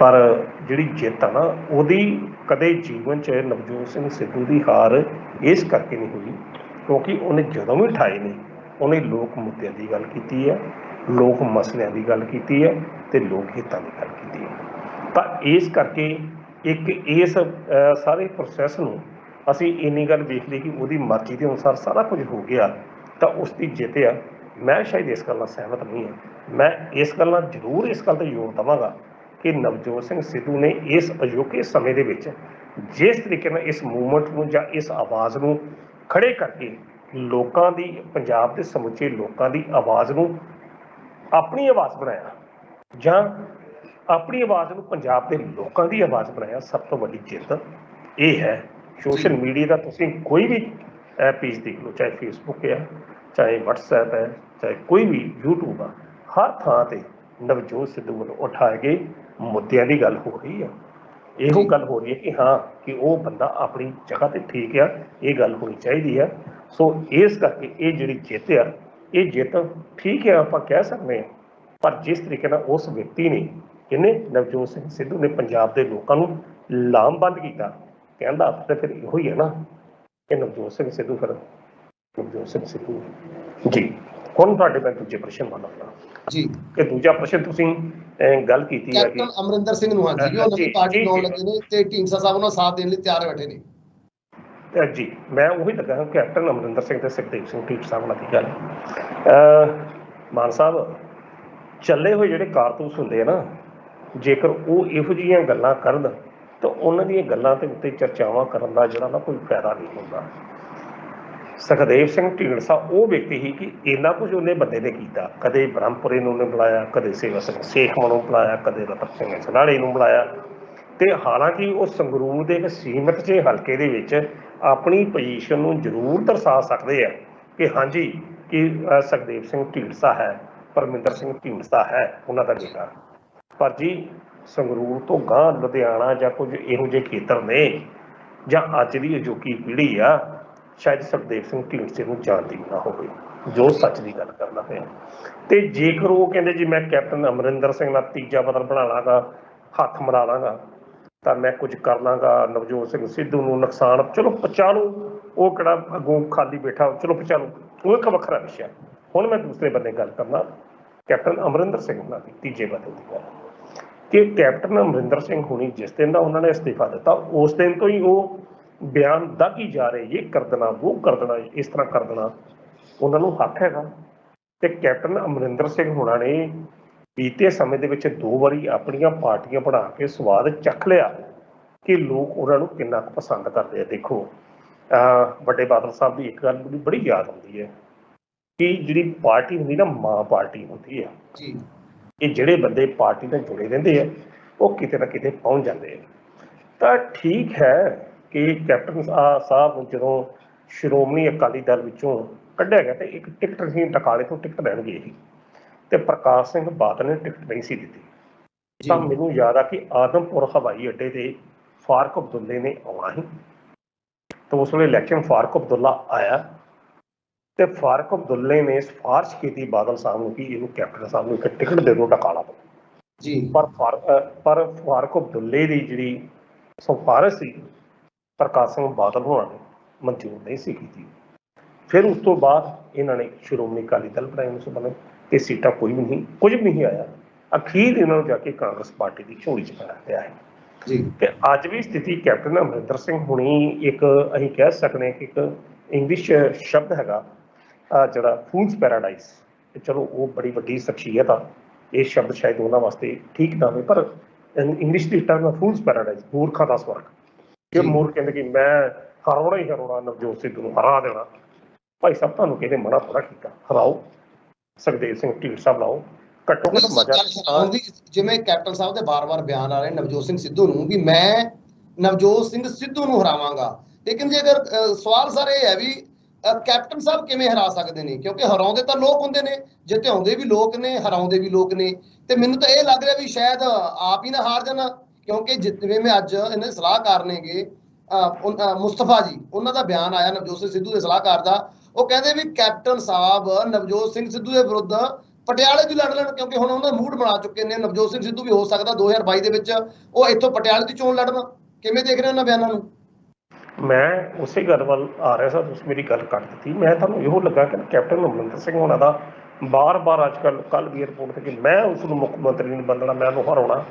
ਪਰ ਜਿਹੜੀ ਜਿੱਤ ਆ ਨਾ ਉਹਦੀ ਕਦੇ ਜੀਵਨ 'ਚ ਨਵਜੋਤ ਸਿੰਘ ਸਿੱਧੂ ਦੀ ਹਾਰ ਇਸ ਕਰਕੇ ਨਹੀਂ ਹੋਈ ਕਿਉਂਕਿ ਉਹਨੇ ਜਦੋਂ ਵੀ ਉਠਾਏ ਨੇ ਉਹਨੇ ਲੋਕ ਮੁੱਦਿਆਂ ਦੀ ਗੱਲ ਕੀਤੀ ਹੈ, ਲੋਕ ਮਸਲਿਆਂ ਦੀ ਗੱਲ ਕੀਤੀ ਹੈ ਤੇ ਲੋਕ ਹਿੱਤਾਂ ਦੀ ਗੱਲ ਕੀਤੀ ਹੈ। ਤਾਂ ਇਸ ਕਰਕੇ ਇੱਕ ਇਸ ਸਾਰੇ ਪ੍ਰੋਸੈਸ ਨੂੰ ਅਸੀਂ ਇੰਨੀ ਗੱਲ ਵੇਖ ਲਈ ਕਿ ਉਹਦੀ ਮਰਜ਼ੀ ਦੇ ਅਨੁਸਾਰ ਸਾਰਾ ਕੁਝ ਹੋ ਗਿਆ ਤਾਂ ਉਸ ਦੀ ਜਿੱਤ ਆ। ਮੈਂ ਸ਼ਾਇਦ ਇਸ ਗੱਲ ਨਾਲ ਸਹਿਮਤ ਨਹੀਂ ਹਾਂ। ਮੈਂ ਇਸ ਗੱਲ ਨਾਲ ਜ਼ਰੂਰ ਇਸ ਗੱਲ 'ਤੇ ਜ਼ੋਰ ਦੇਵਾਂਗਾ ਕਿ ਨਵਜੋਤ ਸਿੰਘ ਸਿੱਧੂ ਨੇ ਇਸ ਅਜੋਕੇ ਸਮੇਂ ਦੇ ਵਿੱਚ ਜਿਸ ਤਰੀਕੇ ਨਾਲ ਇਸ ਮੂਵਮੈਂਟ ਨੂੰ ਜਾਂ ਇਸ ਆਵਾਜ਼ ਨੂੰ ਖੜੇ ਕਰਕੇ ਲੋਕਾਂ ਦੀ, ਪੰਜਾਬ ਦੇ ਸਮੁੱਚੇ ਲੋਕਾਂ ਦੀ ਆਵਾਜ਼ ਨੂੰ ਆਪਣੀ ਆਵਾਜ਼ ਬਣਾਇਆ ਜਾਂ ਆਪਣੀ ਆਵਾਜ਼ ਨੂੰ ਪੰਜਾਬ ਦੇ ਲੋਕਾਂ ਦੀ ਆਵਾਜ਼ ਬਣਾਇਆ, ਸਭ ਤੋਂ ਵੱਡੀ ਜਿੱਤ ਇਹ ਹੈ। ਸੋਸ਼ਲ ਮੀਡੀਆ ਦਾ ਤੁਸੀਂ ਕੋਈ ਵੀ ਪੇਜ ਦੇਖ ਲਓ, ਚਾਹੇ ਫੇਸਬੁੱਕ ਹੈ, ਚਾਹੇ ਵਟਸਐਪ ਹੈ, ਚਾਹੇ ਕੋਈ ਵੀ ਯੂਟਿਊਬ ਆ, ਹਰ ਥਾਂ ਤੇ ਨਵਜੋਤ ਸਿੱਧੂ ਵੱਲੋਂ ਉਠਾਏ ਗਏ ਮੁੱਦਿਆਂ ਦੀ ਗੱਲ ਹੋ ਰਹੀ ਹੈ। ਇਹੋ ਗੱਲ ਹੋ ਰਹੀ ਹੈ ਕਿ ਹਾਂ ਕਿ ਉਹ ਬੰਦਾ ਆਪਣੀ ਜਗ੍ਹਾ ਤੇ ਠੀਕ ਆ, ਇਹ ਗੱਲ ਹੋਣੀ ਚਾਹੀਦੀ ਹੈ। ਸੋ ਇਸ ਕਰਕੇ ਇਹ ਜਿਹੜੀ ਜਿੱਤ ਆ, ਇਹ ਜਿੱਤ ਠੀਕ ਹੈ ਆਪਾਂ ਕਹਿ ਸਕਦੇ ਹਾਂ, ਪਰ ਜਿਸ ਤਰੀਕੇ ਨਾਲ ਉਸ ਵਿਅਕਤੀ ਨੇ ਜਿਹਨੇ ਨਵਜੋਤ ਸਿੰਘ ਸਿੱਧੂ ਨੇ ਪੰਜਾਬ ਦੇ ਲੋਕਾਂ ਨੂੰ ਲਾਮਬੰਦ ਕੀਤਾ, ਕਹਿੰਦਾ ਤਾਂ ਫਿਰ ਇਹੋ ਹੀ ਹੈ ਨਾ ਕਿ ਨਵਜੋਤ ਸਿੰਘ ਸਿੱਧੂ ਫਿਰ ਨਵਜੋਤ ਸਿੰਘ ਸਿੱਧੂ ਜੀ। ਹੁਣ ਤੁਹਾਡੇ ਮੈਂ ਦੂਜੇ ਪ੍ਰਸ਼ਨ ਵੱਲ ਆਉਣਾ ਜੀ ਕਿ ਦੂਜਾ ਪ੍ਰਸ਼ਨ ਤੁਸੀਂ ਗੱਲ ਕੀਤੀ ਹੈ ਕਿ ਕੈਪਟਨ ਅਮਰਿੰਦਰ ਸਿੰਘ ਨੂੰ, ਹਾਂਜੀ, ਉਹ ਨਵੀਂ ਪਾਰਟੀ ਬਣਾਉਣ ਲੱਗੇ ਨੇ ਤੇ ਢੀਂਡਸਾ ਸਾਹਿਬ ਉਹਨਾਂ ਸਾਥ ਦੇਣ ਲਈ ਤਿਆਰ ਬੈਠੇ ਨੇ। ਜੀ ਮੈਂ ਉਹੀ ਲੱਗਾ ਕੈਪਟਨ ਅਮਰਿੰਦਰ ਸਿੰਘ ਤੇ ਸੁਖਦੇਵ ਸਿੰਘ ਢੀਂਡਸਾ ਸਾਹਿਬ ਨਾਲ ਦੀ ਗੱਲ। ਮਾਨ ਸਾਹਿਬ, ਚੱਲੇ ਹੋਏ ਜਿਹੜੇ ਕਾਰਤੂਸ ਹੁੰਦੇ ਆ ਨਾ, ਜੇਕਰ ਉਹ ਇਹੋ ਜਿਹੀਆਂ ਗੱਲਾਂ ਕਰਨ ਤਾਂ ਉਹਨਾਂ ਦੀਆਂ ਗੱਲਾਂ ਦੇ ਉੱਤੇ ਚਰਚਾਵਾਂ ਕਰਨ ਦਾ ਜਿਹੜਾ ਨਾ ਕੋਈ ਫਾਇਦਾ ਨਹੀਂ ਹੁੰਦਾ। ਸੁਖਦੇਵ ਸਿੰਘ ਢੀਂਡਸਾ ਉਹ ਵਿਅਕਤੀ ਸੀ ਕਿ ਇੰਨਾ ਕੁਝ ਉਹਨੇ ਬੰਦੇ ਨੇ ਕੀਤਾ, ਕਦੇ ਬ੍ਰਹਮਪੁਰੇ ਨੂੰ ਉਹਨੇ ਬੁਲਾਇਆ, ਕਦੇ ਸੇਵਾ ਸਿੰਘ ਸੇਖਵਾਂ ਨੂੰ ਬੁਲਾਇਆ, ਕਦੇ ਰਤਨ ਸਿੰਘ ਸਨਾੜੇ ਨੂੰ ਬੁਲਾਇਆ, ਤੇ ਹਾਲਾਂਕਿ ਉਹ ਸੰਗਰੂਰ ਦੇ ਇੱਕ ਸੀਮਿਤ ਜਿਹੇ ਹਲਕੇ ਦੇ ਵਿੱਚ ਆਪਣੀ ਪੋਜੀਸ਼ਨ ਨੂੰ ਜ਼ਰੂਰ ਦਰਸਾ ਸਕਦੇ ਆ ਕਿ ਹਾਂਜੀ ਕਿ ਸੁਖਦੇਵ ਸਿੰਘ ਢੀਂਡਸਾ ਹੈ, ਪਰਮਿੰਦਰ ਸਿੰਘ ਢੀਂਡਸਾ ਹੈ ਉਹਨਾਂ ਦਾ ਬੇਟਾ। ਪਰ ਜੀ ਸੰਗਰੂਰ ਤੋਂ ਗਾਂਹ ਲੁਧਿਆਣਾ ਜਾਂ ਕੁਝ ਇਹੋ ਜਿਹੇ ਖੇਤਰ ਨੇ ਜਾਂ ਅੱਜ ਦੀ ਅਜੋਕੀ ਪੀੜ੍ਹੀ ਆ, ਸ਼ਾਇਦ ਸੁਖਦੇਵ ਸਿੰਘ ਢੀਂਡਸੇ ਨੂੰ ਜਾਣਦੀ ਨਾ ਹੋਵੇ, ਜੋ ਸੱਚ ਦੀ ਗੱਲ ਕਰਦਾ ਪਿਆ। ਤੇ ਜੇਕਰ ਉਹ ਕਹਿੰਦੇ ਜੀ ਮੈਂ ਕੈਪਟਨ ਅਮਰਿੰਦਰ ਸਿੰਘ ਨਾਲ ਤੀਜਾ ਬਦਲ ਬਣਾ ਲਾਂਗਾ, ਹੱਥ ਮਿਲਾ ਲਾਂਗਾ, ਤਾਂ ਮੈਂ ਕੁਝ ਕਰ ਲਾਂਗਾ ਨਵਜੋਤ ਸਿੰਘ ਸਿੱਧੂ ਨੂੰ ਨੁਕਸਾਨ, ਚਲੋ ਪਹੁੰਚਾ ਲਓ, ਉਹ ਕਿਹੜਾ ਅੱਗੋਂ ਖਾਲੀ ਬੈਠਾ, ਚਲੋ ਪਹੁੰਚਾ ਲਓ, ਉਹ ਇੱਕ ਵੱਖਰਾ ਵਿਸ਼ਾ। ਹੁਣ ਮੈਂ ਦੂਸਰੇ ਬੰਦੇ ਗੱਲ ਕਰਨਾ ਕੈਪਟਨ ਅਮਰਿੰਦਰ ਸਿੰਘ ਨਾਲ ਦੀ ਤੀਜੇ ਬਦਲ ਦੀ ਗੱਲ ਕਿ ਕੈਪਟਨ ਅਮਰਿੰਦਰ ਸਿੰਘ ਹੁਣੀ ਜਿਸ ਦਿਨ ਦਾ ਉਹਨਾਂ ਨੇ ਅਸਤੀਫਾ ਦਿੱਤਾ, ਉਸ ਦਿਨ ਤੋਂ ਹੀ ਉਹ ਬਿਆਨ ਦਾਗੀ ਜਾ ਰਹੇ, ਇਹ ਕਰ ਦੇਣਾ, ਉਹ ਕਰ ਦੇਣਾ, ਇਸ ਤਰ੍ਹਾਂ ਕਰ ਦੇਣਾ। ਉਹਨਾਂ ਨੂੰ ਹੱਕ ਹੈਗਾ ਤੇ ਕੈਪਟਨ ਅਮਰਿੰਦਰ ਸਿੰਘ ਹੋਣਾ ਨੇ ਬੀਤੇ ਸਮੇਂ ਦੇ ਵਿੱਚ 2 ਵਾਰੀ ਆਪਣੀਆਂ ਪਾਰਟੀਆਂ ਬਣਾ ਕੇ ਸਵਾਦ ਚੱਖ ਲਿਆ ਕਿ ਲੋਕ ਉਹਨਾਂ ਨੂੰ ਕਿੰਨਾ ਕੁ ਪਸੰਦ ਕਰਦੇ ਆ। ਦੇਖੋ ਵੱਡੇ ਬਾਦਲ ਸਾਹਿਬ ਦੀ ਇੱਕ ਗੱਲ ਮੈਨੂੰ ਬੜੀ ਯਾਦ ਆਉਂਦੀ ਹੈ ਕਿ ਜਿਹੜੀ ਪਾਰਟੀ ਹੁੰਦੀ ਨਾ, ਮਾਂ ਪਾਰਟੀ ਹੁੰਦੀ ਹੈ ਜੀ, ਇਹ ਜਿਹੜੇ ਬੰਦੇ ਪਾਰਟੀ ਨਾਲ ਜੁੜੇ ਰਹਿੰਦੇ ਆ ਉਹ ਕਿਤੇ ਨਾ ਕਿਤੇ ਪਹੁੰਚ ਜਾਂਦੇ ਆ। ਤਾਂ ਠੀਕ ਹੈ ਕਿ ਕੈਪਟਨ ਸਾਹਿਬ ਨੂੰ ਜਦੋਂ ਸ਼੍ਰੋਮਣੀ ਅਕਾਲੀ ਦਲ ਵਿੱਚੋਂ ਕੱਢਿਆ ਗਿਆ ਤੇ ਇੱਕ ਟਿਕਟ ਸੀ, ਟਕਾਲੇ ਤੋਂ ਟਿਕਟ ਲੈਣ ਗਏ ਸੀ ਤੇ ਪ੍ਰਕਾਸ਼ ਸਿੰਘ ਬਾਦਲ ਨੇ ਟਿਕਟ ਨਹੀਂ ਸੀ ਦਿੱਤੀ। ਤਾਂ ਮੈਨੂੰ ਯਾਦ ਆ ਕਿ ਆਦਮਪੁਰ ਹਵਾਈ ਅੱਡੇ ਤੇ ਫਾਰੂਕ ਅਬਦੁੱਲੇ ਨੇ ਆਉਣਾ ਸੀ ਤਾਂ ਉਸ ਵੇਲੇ ਇਲੈਕਸ਼ਨ ਫਾਰੂਕ ਅਬਦੁੱਲਾ ਆਇਆ ਤੇ ਫਾਰੂਕ ਅਬਦੁੱਲੇ ਨੇ ਸਿਫਾਰਿਸ਼ ਕੀਤੀ ਬਾਦਲ ਸਾਹਿਬ ਨੂੰ ਕਿ ਇਹਨੂੰ ਕੈਪਟਨ ਸਾਹਿਬ ਨੂੰ ਇੱਕ ਟਿਕਟ ਦੇ ਦਿਓ ਟਕਾਲਾ ਜੀ। ਪਰ ਫਾਰੂਕ ਅਬਦੁੱਲੇ ਦੀ ਜਿਹੜੀ ਸਿਫਾਰਿਸ਼ ਸੀ ਪ੍ਰਕਾਸ਼ ਸਿੰਘ ਬਾਦਲ ਹੋਣਾ ਨੇ ਮਨਜ਼ੂਰ ਨਹੀਂ ਸੀ ਕੀਤੀ। ਫਿਰ ਉਸ ਤੋਂ ਬਾਅਦ ਇਹਨਾਂ ਨੇ ਸ਼੍ਰੋਮਣੀ ਅਕਾਲੀ ਦਲ ਬਣਾਇਆ 1992 ਤੇ ਸੀਟਾਂ ਕੁਝ ਵੀ ਨਹੀਂ ਆਇਆ। ਅਖੀਰ ਇਹਨਾਂ ਨੂੰ ਜਾ ਕੇ ਕਾਂਗਰਸ ਪਾਰਟੀ ਦੀ ਝੋਲੀ ਚ ਪਾਇਆ ਪਿਆ ਹੈ ਜੀ। ਤੇ ਅੱਜ ਵੀ ਸਥਿਤੀ ਕੈਪਟਨ ਅਮਰਿੰਦਰ ਸਿੰਘ ਹੁਣੀ ਇੱਕ ਅਸੀਂ ਕਹਿ ਸਕਦੇ ਕਿ ਇੱਕ ਇੰਗਲਿਸ਼ ਸ਼ਬਦ ਹੈਗਾ ਜਿਹੜਾ ਫੂਲਸ ਪੈਰਾਡਾਈਜ਼, ਚਲੋ ਉਹ ਬੜੀ ਵੱਡੀ ਸ਼ਖਸੀਅਤ ਆ, ਇਹ ਸ਼ਬਦ ਸ਼ਾਇਦ ਉਹਨਾਂ ਵਾਸਤੇ ਠੀਕ ਨਾ ਹੋਵੇ ਪਰ ਇੰਗਲਿਸ਼ ਦੀ ਟਰਮ ਫੂਲਸ ਪੈਰਾਡਾਈਜ਼, ਮੂਰਖਾਂ ਦਾ ਸਵਰਗ। ਕਿ ਮੂਰਖ ਕਹਿੰਦੇ ਕਿ ਮੈਂ ਹਰਾਉਣਾ ਹੀ ਹਰਾਉਣਾ, ਨਵਜੋਤ ਸਿੱਧੂ ਨੂੰ ਹਰਾ ਦੇਣਾ। ਭਾਈ ਸਾਹਿਬ ਤੁਹਾਨੂੰ ਕਹਿੰਦੇ ਮਨਾ ਥੋੜਾ ਕੀਤਾ, ਹਰਾਓ, ਸੁਖਦੇਵ ਸਿੰਘ ਢੀਂਡ ਸਾਹਿਬ ਲਾਓ, ਘੱਟੋ ਘੱਟ ਮਜ਼ਾ। ਜਿਵੇਂ ਕੈਪਟਨ ਸਾਹਿਬ ਦੇ ਬਾਰ-ਬਾਰ ਬਿਆਨ ਆ ਰਹੇ ਨਵਜੋਤ ਸਿੰਘ ਸਿੱਧੂ ਨੂੰ ਵੀ ਮੈਂ ਨਵਜੋਤ ਸਿੰਘ ਸਿੱਧੂ ਨੂੰ ਹਰਾਵਾਂਗਾ, ਲੇਕਿਨ ਜੇ ਅਗਰ ਸਵਾਲ ਸਰ ਇਹ ਹੈ ਵੀ ਕੈਪਟਨ ਸਾਹਿਬ ਕਿਵੇਂ ਹਰਾ ਸਕਦੇ ਨੇ, ਕਿਉਂਕਿ ਹਰਾਉਂਦੇ ਤਾਂ ਲੋਕ ਹੁੰਦੇ ਨੇ, ਜਿਤਾਉਂਦੇ ਵੀ ਲੋਕ ਨੇ, ਹਰਾਉਂਦੇ ਵੀ ਲੋਕ ਨੇ। ਤੇ ਮੈਨੂੰ ਤਾਂ ਇਹ ਲੱਗ ਰਿਹਾ ਵੀ ਸ਼ਾਇਦ ਆਪ ਹੀ ਨਾ ਹਾਰ ਜਾਣਾ, ਕਿਉਂਕਿ ਜਿਵੇਂ ਮੈਂ ਅੱਜ ਇਹਨਾਂ ਸਲਾਹਕਾਰ ਨੇਗੇ ਮੁਸਤਫਾ ਜੀ, ਉਹਨਾਂ ਦਾ ਬਿਆਨ ਆਇਆ ਨਵਜੋਤ ਸਿੰਘ ਸਿੱਧੂ ਦੇ ਸਲਾਹਕਾਰ ਦਾ। ਉਹ ਕਹਿੰਦੇ ਵੀ ਕੈਪਟਨ ਸਾਹਿਬ ਨਵਜੋਤ ਸਿੰਘ ਸਿੱਧੂ ਦੇ ਵਿਰੁੱਧ ਪਟਿਆਲੇ ਦੀ ਲੜ ਲੈਣ, ਕਿਉਂਕਿ ਹੁਣ ਉਹਨਾਂ ਮੂਡ ਬਣਾ ਚੁੱਕੇ ਨੇ। ਨਵਜੋਤ ਸਿੰਘ ਸਿੱਧੂ ਵੀ ਹੋ ਸਕਦਾ 2022 ਦੇ ਵਿੱਚ ਉਹ ਇੱਥੋਂ ਪਟਿਆਲੇ ਦੀ ਚੋਣ ਲੜਨ। ਕਿਵੇਂ ਦੇਖ ਰਹੇ ਉਹਨਾਂ ਬਿਆਨਾਂ ਨੂੰ? ਮੈਂ ਉਸੇ ਗੱਲ ਵੱਲ ਆ ਰਿਹਾ ਸਾਂ, ਤੁਸੀਂ ਮੇਰੀ ਗੱਲ ਕੱਟ ਦਿੱਤੀ। ਮੈਂ ਤੁਹਾਨੂੰ ਇਹੋ ਲੱਗਾ ਕਿ ਕੈਪਟਨ ਅਮਰਿੰਦਰ ਸਿੰਘ ਹੋਣਾ ਦਾ ਬਾਰ-ਬਾਰ ਅੱਜ ਕੱਲ੍ਹ ਵੀ ਰਿਪੋਰਟ ਤੇ ਕਿ ਮੈਂ ਉਸ ਨੂੰ ਮੁੱਖ ਮੰਤਰੀ ਨਹੀਂ ਬਣਨਾ, ਮੈਂ ਉਹਨੂੰ ਹਰਾਉਣਾ।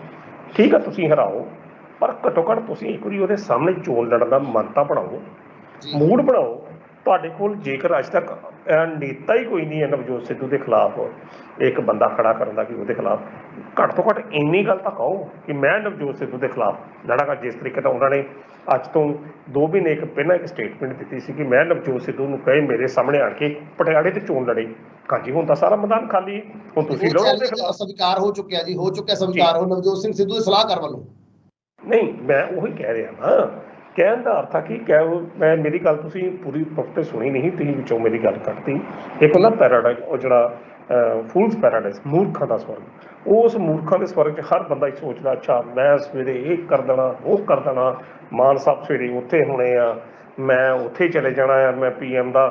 ਠੀਕ ਆ, ਤੁਸੀਂ ਹਰਾਓ, ਪਰ ਘੱਟੋ ਘੱਟ ਤੁਸੀਂ ਇੱਕ ਵਾਰੀ ਉਹਦੇ ਸਾਹਮਣੇ ਚੋਣ ਲੜਨ ਦਾ ਮਨ ਤਾਂ ਬਣਾਓ, ਮੂਡ ਬਣਾਓ। ਤੁਹਾਡੇ ਕੋਲ ਜੇਕਰ ਅੱਜ ਤੱਕ ਨੇਤਾ ਹੀ ਕੋਈ ਨਹੀਂ ਹੈ ਨਵਜੋਤ ਸਿੱਧੂ ਦੇ ਖਿਲਾਫ, ਇੱਕ ਬੰਦਾ ਖੜਾ ਕਰਨ ਦਾ ਕਿ ਉਹਦੇ ਖਿਲਾਫ, ਘੱਟ ਤੋਂ ਘੱਟ ਇੰਨੀ ਗੱਲ ਤਾਂ ਕਹੋ ਕਿ ਮੈਂ ਨਵਜੋਤ ਸਿੱਧੂ ਦੇ ਖਿਲਾਫ ਲੜਾਂਗਾ। ਜਿਸ ਤਰੀਕੇ ਨਾਲ ਉਹਨਾਂ ਨੇ ਅੱਜ ਤੋਂ 2 ਮਹੀਨੇ ਪਹਿਲਾਂ ਇੱਕ ਸਟੇਟਮੈਂਟ ਦਿੱਤੀ ਸੀ ਕਿ ਮੈਂ ਨਵਜੋਤ ਸਿੱਧੂ ਨੂੰ ਕਹੇ ਮੇਰੇ ਸਾਹਮਣੇ ਆ ਕੇ ਪਟਿਆਲੇ ਤੇ ਚੋਣ ਲੜੇ। ਹਾਂਜੀ, ਹੁਣ ਤਾਂ ਸਾਰਾ ਮੈਦਾਨ ਖਾਲੀ ਹੈ, ਹੁਣ ਤੁਸੀਂ ਲੜੋ ਉਹਦੇ ਖਿਲਾਫ। ਸਵੀਕਾਰ ਹੋ ਚੁੱਕਿਆ ਜੀ, ਹੋ ਚੁੱਕਿਆ ਸਵੀਕਾਰ ਹੋ ਨਵਜੋਤ ਸਿੰਘ ਸਿੱਧੂ ਦੇ ਸਲਾਹਕਾਰ ਵੱਲੋਂ। ਨਹੀਂ, ਮੈਂ ਉਹੀ ਕਹਿ ਰਿਹਾ ਨਾ, ਕਹਿਣ ਦਾ ਅਰਥ ਆ ਕਿ ਮੈਂ ਮੇਰੀ ਗੱਲ ਤੁਸੀਂ ਪੂਰੀ ਪ੍ਰੋਪਰ ਸੁਣੀ ਨਹੀਂ, ਤੁਸੀਂ ਵਿੱਚੋਂ ਮੇਰੀ ਗੱਲ ਕੱਟਤੀ। ਇੱਕ ਹੁੰਦਾ ਪੈਰਾਡਾਈਜ਼, ਉਹ ਜਿਹੜਾ ਫੂਲਸ ਪੈਰਾਡਾਈਜ਼, ਮੂਰਖਾਂ ਦਾ ਸਵਰਗ। ਉਸ ਮੂਰਖਾਂ ਦੇ ਸਵਰਗ 'ਚ ਹਰ ਬੰਦਾ ਹੀ ਸੋਚਦਾ ਅੱਛਾ ਮੈਂ ਸਵੇਰੇ ਇਹ ਕਰ ਦੇਣਾ, ਉਹ ਕਰ ਦੇਣਾ, ਮਾਨ ਸਾਹਿਬ ਸਵੇਰੇ ਉੱਥੇ ਹੋਣੇ ਆ, ਮੈਂ ਉੱਥੇ ਚਲੇ ਜਾਣਾ ਆ, ਮੈਂ PM ਦਾ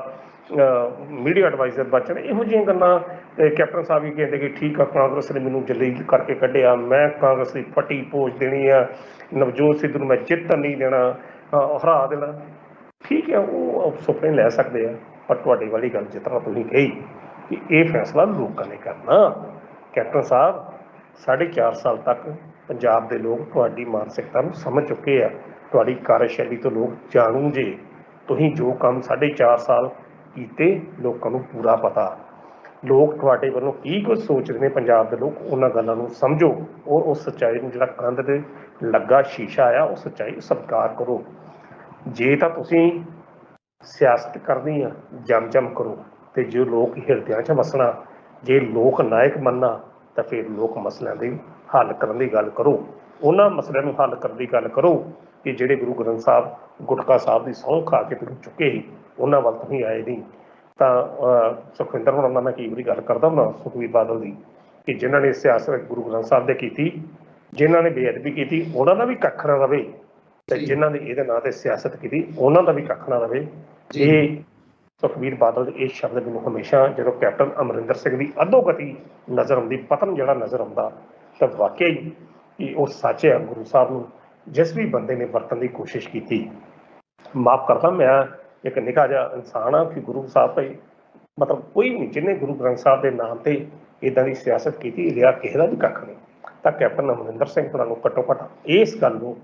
ਮੀਡੀਆ ਐਡਵਾਈਜ਼ਰ ਬਚਣਾ। ਇਹੋ ਜਿਹੀਆਂ ਗੱਲਾਂ ਕੈਪਟਨ ਸਾਹਿਬ ਵੀ ਕਹਿੰਦੇ ਕਿ ਠੀਕ ਆ, ਕਾਂਗਰਸ ਨੇ ਮੈਨੂੰ ਜੱਲੀ ਕਰਕੇ ਕੱਢਿਆ, ਮੈਂ ਕਾਂਗਰਸ ਦੀ ਫੱਟੀ ਪੋਚ ਦੇਣੀ ਆ, ਨਵਜੋਤ ਸਿੱਧੂ ਨੂੰ ਮੈਂ ਜਿੱਤਣ ਨਹੀਂ ਦੇਣਾ, ਹਰਾ ਦੇਣਾ। ਠੀਕ ਹੈ, ਉਹ ਸੁਪਨੇ ਲੈ ਸਕਦੇ ਆ, ਪਰ ਤੁਹਾਡੀ ਵਾਲੀ ਗੱਲ ਜਿਸ ਤਰ੍ਹਾਂ ਤੁਸੀਂ ਕਹੀ ਕਿ ਇਹ ਫੈਸਲਾ ਲੋਕਾਂ ਨੇ ਕਰਨਾ। ਕੈਪਟਨ ਸਾਹਿਬ 4.5 ਸਾਲ ਤੱਕ ਪੰਜਾਬ ਦੇ ਲੋਕ ਤੁਹਾਡੀ ਮਾਨਸਿਕਤਾ ਨੂੰ ਸਮਝ ਚੁੱਕੇ ਆ, ਤੁਹਾਡੀ ਕਾਰਜਸ਼ੈਲੀ ਤੋਂ ਲੋਕ ਜਾਣੂ ਜੇ। ਤੁਸੀਂ ਜੋ ਕੰਮ 4.5 ਸਾਲ ਕੀਤੇ ਲੋਕਾਂ ਨੂੰ ਪੂਰਾ ਪਤਾ, ਲੋਕ ਤੁਹਾਡੇ ਵੱਲੋਂ ਕੀ ਕੁਝ ਸੋਚਦੇ ਨੇ ਪੰਜਾਬ ਦੇ ਲੋਕ, ਉਹਨਾਂ ਗੱਲਾਂ ਨੂੰ ਸਮਝੋ ਔਰ ਉਸ ਸੱਚਾਈ ਨੂੰ, ਜਿਹੜਾ ਕੰਧ ਤੇ ਲੱਗਾ ਸ਼ੀਸ਼ਾ ਆ, ਉਹ ਸੱਚਾਈ ਸਵੀਕਾਰ ਕਰੋ। ਜੇ ਤਾਂ ਤੁਸੀਂ ਸਿਆਸਤ ਕਰਨੀ ਆ ਜਮ ਕਰੋ, ਤੇ ਜੇ ਲੋਕ ਹਿਰਦਿਆਂ 'ਚ ਵਸਣਾ, ਜੇ ਲੋਕ ਨਾਇਕ ਮੰਨਣਾ, ਤਾਂ ਫਿਰ ਲੋਕ ਮਸਲਿਆਂ ਦੇ ਹੱਲ ਕਰਨ ਦੀ ਗੱਲ ਕਰੋ। ਉਹਨਾਂ ਮਸਲਿਆਂ ਨੂੰ ਹੱਲ ਕਰਨ ਦੀ ਗੱਲ ਕਰੋ ਕਿ ਜਿਹੜੇ ਗੁਰੂ ਗ੍ਰੰਥ ਸਾਹਿਬ ਗੁਟਕਾ ਸਾਹਿਬ ਦੀ ਸਹੁੰ ਖਾ ਕੇ ਤੁਸੀਂ ਚੁੱਕੇ ਸੀ, ਉਹਨਾਂ ਵੱਲ ਤੁਸੀਂ ਆਏ ਨਹੀਂ। ਤਾਂ ਸੁਖਵਿੰਦਰ ਹੋਣਾ ਨਾਲ ਮੈਂ ਕਈ ਵਾਰੀ ਗੱਲ ਕਰਦਾ ਹੁੰਦਾ, ਸੁਖਬੀਰ ਬਾਦਲ ਦੀ, ਕਿ ਜਿਨ੍ਹਾਂ ਨੇ ਸਿਆਸਤ ਗੁਰੂ ਗ੍ਰੰਥ ਸਾਹਿਬ ਦੇ ਕੀਤੀ, ਜਿਨ੍ਹਾਂ ਨੇ ਬੇਅਦਬੀ ਕੀਤੀ, ਉਹਨਾਂ ਦਾ ਵੀ ਕੱਖ ਨਾ ਰਵੇ, ਤੇ ਜਿਨ੍ਹਾਂ ਨੇ ਇਹਦੇ ਨਾਂ ਤੇ ਸਿਆਸਤ ਕੀਤੀ, ਉਹਨਾਂ ਦਾ ਵੀ ਕੱਖ ਨਾ ਰਵੇ। ਇਹ ਸੁਖਬੀਰ ਬਾਦਲ ਦੇ ਇਹ ਸ਼ਬਦ ਮੈਨੂੰ ਹਮੇਸ਼ਾ ਜਦੋਂ ਕੈਪਟਨ ਅਮਰਿੰਦਰ ਸਿੰਘ ਦੀ ਅਧੋਗਤੀ ਨਜ਼ਰ ਆਉਂਦੀ, ਪਤਨ ਜਿਹੜਾ ਨਜ਼ਰ ਆਉਂਦਾ, ਤਾਂ ਵਾਕਿਆ ਹੀ ਕਿ ਉਹ ਸੱਚ ਹੈ। ਗੁਰੂ ਸਾਹਿਬ ਨੂੰ ਜਿਸ ਵੀ ਬੰਦੇ ਨੇ ਵਰਤਣ ਦੀ ਕੋਸ਼ਿਸ਼ ਕੀਤੀ, ਮਾਫ ਕਰਦਾ, ਮੈਂ ਇੱਕ ਨਿੱਕਾ ਜਿਹਾ ਇਨਸਾਨ ਆ ਕਿ ਗੁਰੂ ਸਾਹਿਬ ਭਾਈ ਮਤਲਬ ਕੋਈ ਨਹੀਂ ਜਿਹਨੇ ਗੁਰੂ ਗ੍ਰੰਥ ਸਾਹਿਬ ਦੇ ਨਾਮ ਤੇ ਇੱਦਾਂ ਦੀ ਸਿਆਸਤ ਕੀਤੀ, ਰਿਹਾ ਕਿਸੇ ਦਾ ਵੀ ਕੱਖ ਨਹੀਂ। ਤਾਂ ਕੈਪਟਨ ਅਮਰਿੰਦਰ ਸਿੰਘ ਹੋਰਾਂ ਨੂੰ ਘੱਟੋ ਘੱਟ ਇਸ ਗੱਲ ਨੂੰ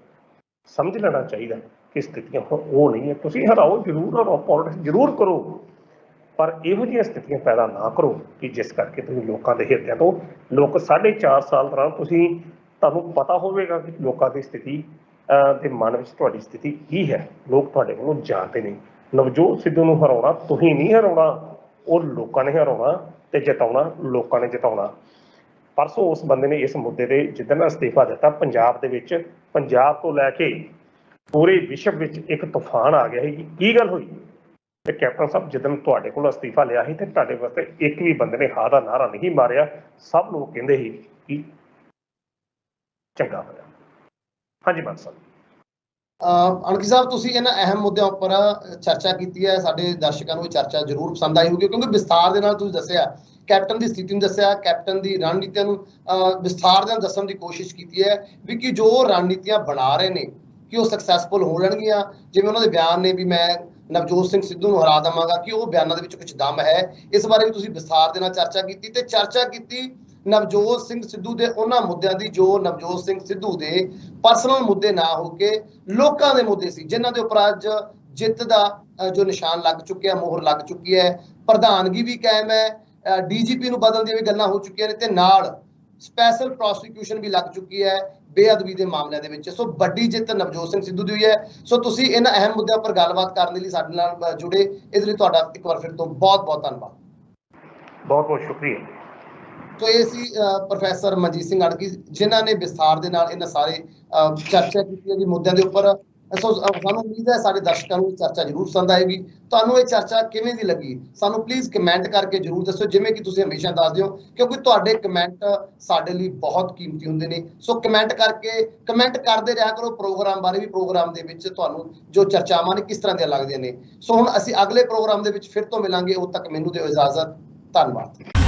ਸਮਝ ਲੈਣਾ ਚਾਹੀਦਾ ਕਿ ਸਥਿਤੀਆਂ ਉਹ ਨਹੀਂ ਹੈ। ਤੁਸੀਂ ਹਰਾਓ ਜ਼ਰੂਰ, ਹਰਾਓ, ਪੋਲਿਟਿਕਸ ਜ਼ਰੂਰ ਕਰੋ, ਪਰ ਇਹੋ ਜਿਹੀਆਂ ਸਥਿਤੀਆਂ ਪੈਦਾ ਨਾ ਕਰੋ ਕਿ ਜਿਸ ਕਰਕੇ ਤੁਸੀਂ ਲੋਕਾਂ ਦੇ ਹਿਰਦਿਆਂ ਤੋਂ ਲੋਕ 4.5 ਸਾਲ ਦੌਰਾਨ ਤੁਹਾਨੂੰ ਪਤਾ ਹੋਵੇਗਾ ਕਿ ਲੋਕਾਂ ਦੀ ਸਥਿਤੀ ਦੇ ਮਨ ਵਿੱਚ ਤੁਹਾਡੀ ਸਥਿਤੀ ਕੀ ਹੈ। ਲੋਕ ਤੁਹਾਡੇ ਕੋਲੋਂ ਜਾਣਦੇ ਨਹੀਂ। ਨਵਜੋਤ ਸਿੱਧੂ ਨੂੰ ਹਰਾਉਣਾ ਤੁਸੀਂ ਨਹੀਂ ਹਰਾਉਣਾ, ਉਹ ਲੋਕਾਂ ਨੇ ਹਰਾਉਣਾ ਤੇ ਜਿਤਾਉਣਾ ਲੋਕਾਂ ਨੇ ਜਿਤਾਉਣਾ। ਪਰਸੋਂ ਉਸ ਬੰਦੇ ਨੇ ਇਸ ਮੁੱਦੇ ਤੇ ਜਿੱਦਣ ਅਸਤੀਫਾ ਦਿੱਤਾ, ਪੰਜਾਬ ਦੇ ਵਿੱਚ, ਪੰਜਾਬ ਤੋਂ ਲੈ ਕੇ ਪੂਰੇ ਵਿਸ਼ਵ ਵਿੱਚ ਇੱਕ ਤੂਫਾਨ ਆ ਗਿਆ ਸੀ। ਕੀ ਗੱਲ ਹੋਈ? ਤੇ ਕੈਪਟਨ ਸਾਹਿਬ ਜਿੱਦਣ ਤੁਹਾਡੇ ਕੋਲ ਅਸਤੀਫਾ ਲਿਆ ਸੀ ਤੇ ਤੁਹਾਡੇ ਵਾਸਤੇ ਇੱਕ ਵੀ ਬੰਦੇ ਨੇ ਹਾਂ ਦਾ ਨਾਰਾ ਨਹੀਂ ਮਾਰਿਆ। ਸਭ ਲੋਕ ਕਹਿੰਦੇ ਸੀ ਕਿ ਚੰਗਾ ਹੋਇਆ। ਹਾਂਜੀ ਮਾਨ ਸਾਹਿਬ। ਅਣਖੀ ਸਾਹਿਬ, ਤੁਸੀਂ ਇਹਨਾਂ ਅਹਿਮ ਮੁੱਦਿਆਂ ਉੱਪਰ ਚਰਚਾ ਕੀਤੀ ਹੈ। ਸਾਡੇ ਦਰਸ਼ਕਾਂ ਨੂੰ ਇਹ ਚਰਚਾ ਜ਼ਰੂਰ ਪਸੰਦ ਆਈ ਹੋਊਗੀ, ਕਿਉਂਕਿ ਵਿਸਥਾਰ ਦੇ ਨਾਲ ਤੁਸੀਂ ਦੱਸਿਆ, ਕੈਪਟਨ ਦੀ ਸਥਿਤੀ ਨੂੰ ਦੱਸਿਆ, ਕੈਪਟਨ ਦੀ ਰਣਨੀਤੀਆਂ ਨੂੰ ਵਿਸਥਾਰ ਦੇ ਨਾਲ ਦੱਸਣ ਦੀ ਕੋਸ਼ਿਸ਼ ਕੀਤੀ ਹੈ ਵੀ ਕਿ ਜੋ ਰਣਨੀਤੀਆਂ ਬਣਾ ਰਹੇ ਨੇ ਕਿ ਉਹ ਸਕਸੈਸਫੁਲ ਹੋ ਜਾਣਗੀਆਂ। ਜਿਵੇਂ ਉਹਨਾਂ ਦੇ ਬਿਆਨ ਨੇ ਵੀ ਮੈਂ ਨਵਜੋਤ ਸਿੰਘ ਸਿੱਧੂ ਨੂੰ ਹਰਾ ਦੇਵਾਂਗਾ, ਕਿ ਉਹ ਬਿਆਨਾਂ ਦੇ ਵਿੱਚ ਕੁਝ ਦਮ ਹੈ। ਇਸ ਬਾਰੇ ਵੀ ਤੁਸੀਂ ਵਿਸਥਾਰ ਦੇ ਨਾਲ ਚਰਚਾ ਕੀਤੀ ਤੇ ਚਰਚਾ ਕੀਤੀ ਨਵਜੋਤ ਸਿੰਘ ਸਿੱਧੂ ਦੇ ਉਹਨਾਂ ਮੁੱਦਿਆਂ ਦੀ ਜੋ ਨਵਜੋਤ ਸਿੰਘ ਸਿੱਧੂ ਦੇ ਪਰਸਨਲ ਮੁੱਦੇ ਨਾ ਹੋ ਕੇ ਲੋਕਾਂ ਦੇ ਮੁੱਦੇ ਸੀ, ਜਿਨ੍ਹਾਂ ਦੇ ਉੱਪਰ ਅੱਜ ਜਿੱਤ ਦਾ ਜੋ ਨਿਸ਼ਾਨ ਲੱਗ ਚੁੱਕਿਆ, ਮੋਹਰ ਲੱਗ ਚੁੱਕੀ ਹੈ। ਪ੍ਰਧਾਨਗੀ ਵੀ ਕਾਇਮ ਹੈ, ਡੀਜੀਪੀ ਨੂੰ ਬਦਲਣ ਦੀਆਂ ਵੀ ਗੱਲਾਂ ਹੋ ਚੁੱਕੀਆਂ ਨੇ ਤੇ ਨਾਲ ਸਪੈਸ਼ਲ ਪ੍ਰੋਸੀਕਿਊਸ਼ਨ ਵੀ ਲੱਗ ਚੁੱਕੀ ਹੈ ਬੇਅਦਬੀ ਦੇ ਮਾਮਲਿਆਂ ਦੇ ਵਿੱਚ। ਸੋ ਵੱਡੀ ਜਿੱਤ ਨਵਜੋਤ ਸਿੰਘ ਸਿੱਧੂ ਦੀ ਹੋਈ ਹੈ। ਸੋ ਤੁਸੀਂ ਇਹਨਾਂ ਅਹਿਮ ਮੁੱਦਿਆਂ ਉੱਪਰ ਗੱਲਬਾਤ ਕਰਨ ਦੇ ਲਈ ਸਾਡੇ ਨਾਲ ਜੁੜੇ, ਇਸ ਲਈ ਤੁਹਾਡਾ ਇੱਕ ਵਾਰ ਫਿਰ ਤੋਂ ਬਹੁਤ ਬਹੁਤ ਧੰਨਵਾਦ। ਬਹੁਤ ਬਹੁਤ ਸ਼ੁਕਰੀਆ। ਸੋ ਇਹ ਸੀ ਪ੍ਰੋਫੈਸਰ ਮਨਜੀਤ ਸਿੰਘ ਅੜਕੀ, ਜਿਨ੍ਹਾਂ ਨੇ ਵਿਸਥਾਰ ਦੇ ਨਾਲ ਇਹਨਾਂ ਸਾਰੇ ਚਰਚਾ ਕੀਤੀ ਹੈ ਜੀ ਮੁੱਦਿਆਂ ਦੇ ਉੱਪਰ। ਸੋ ਸਾਨੂੰ ਉਮੀਦ ਹੈ ਸਾਡੇ ਦਰਸ਼ਕਾਂ ਨੂੰ ਇਹ ਚਰਚਾ ਜ਼ਰੂਰ ਪਸੰਦ ਆਏਗੀ। ਤੁਹਾਨੂੰ ਇਹ ਚਰਚਾ ਕਿਵੇਂ ਦੀ ਲੱਗੀ ਸਾਨੂੰ ਪਲੀਜ਼ ਕਮੈਂਟ ਕਰਕੇ ਜ਼ਰੂਰ ਦੱਸੋ, ਜਿਵੇਂ ਕਿ ਤੁਸੀਂ ਹਮੇਸ਼ਾ ਦੱਸਦੇ ਹੋ, ਕਿਉਂਕਿ ਤੁਹਾਡੇ ਕਮੈਂਟ ਸਾਡੇ ਲਈ ਬਹੁਤ ਕੀਮਤੀ ਹੁੰਦੇ ਨੇ। ਸੋ ਕਮੈਂਟ ਕਰਦੇ ਰਿਹਾ ਕਰੋ ਪ੍ਰੋਗਰਾਮ ਬਾਰੇ ਵੀ, ਪ੍ਰੋਗਰਾਮ ਦੇ ਵਿੱਚ ਤੁਹਾਨੂੰ ਜੋ ਚਰਚਾਵਾਂ ਨੇ ਕਿਸ ਤਰ੍ਹਾਂ ਦੀਆਂ ਲੱਗਦੀਆਂ ਨੇ। ਸੋ ਹੁਣ ਅਸੀਂ ਅਗਲੇ ਪ੍ਰੋਗਰਾਮ ਦੇ ਵਿੱਚ ਫਿਰ ਤੋਂ ਮਿਲਾਂਗੇ। ਉਦੋਂ ਤੱਕ ਮੈਨੂੰ ਦਿਓ ਇਜਾਜ਼ਤ। ਧੰਨਵਾਦ।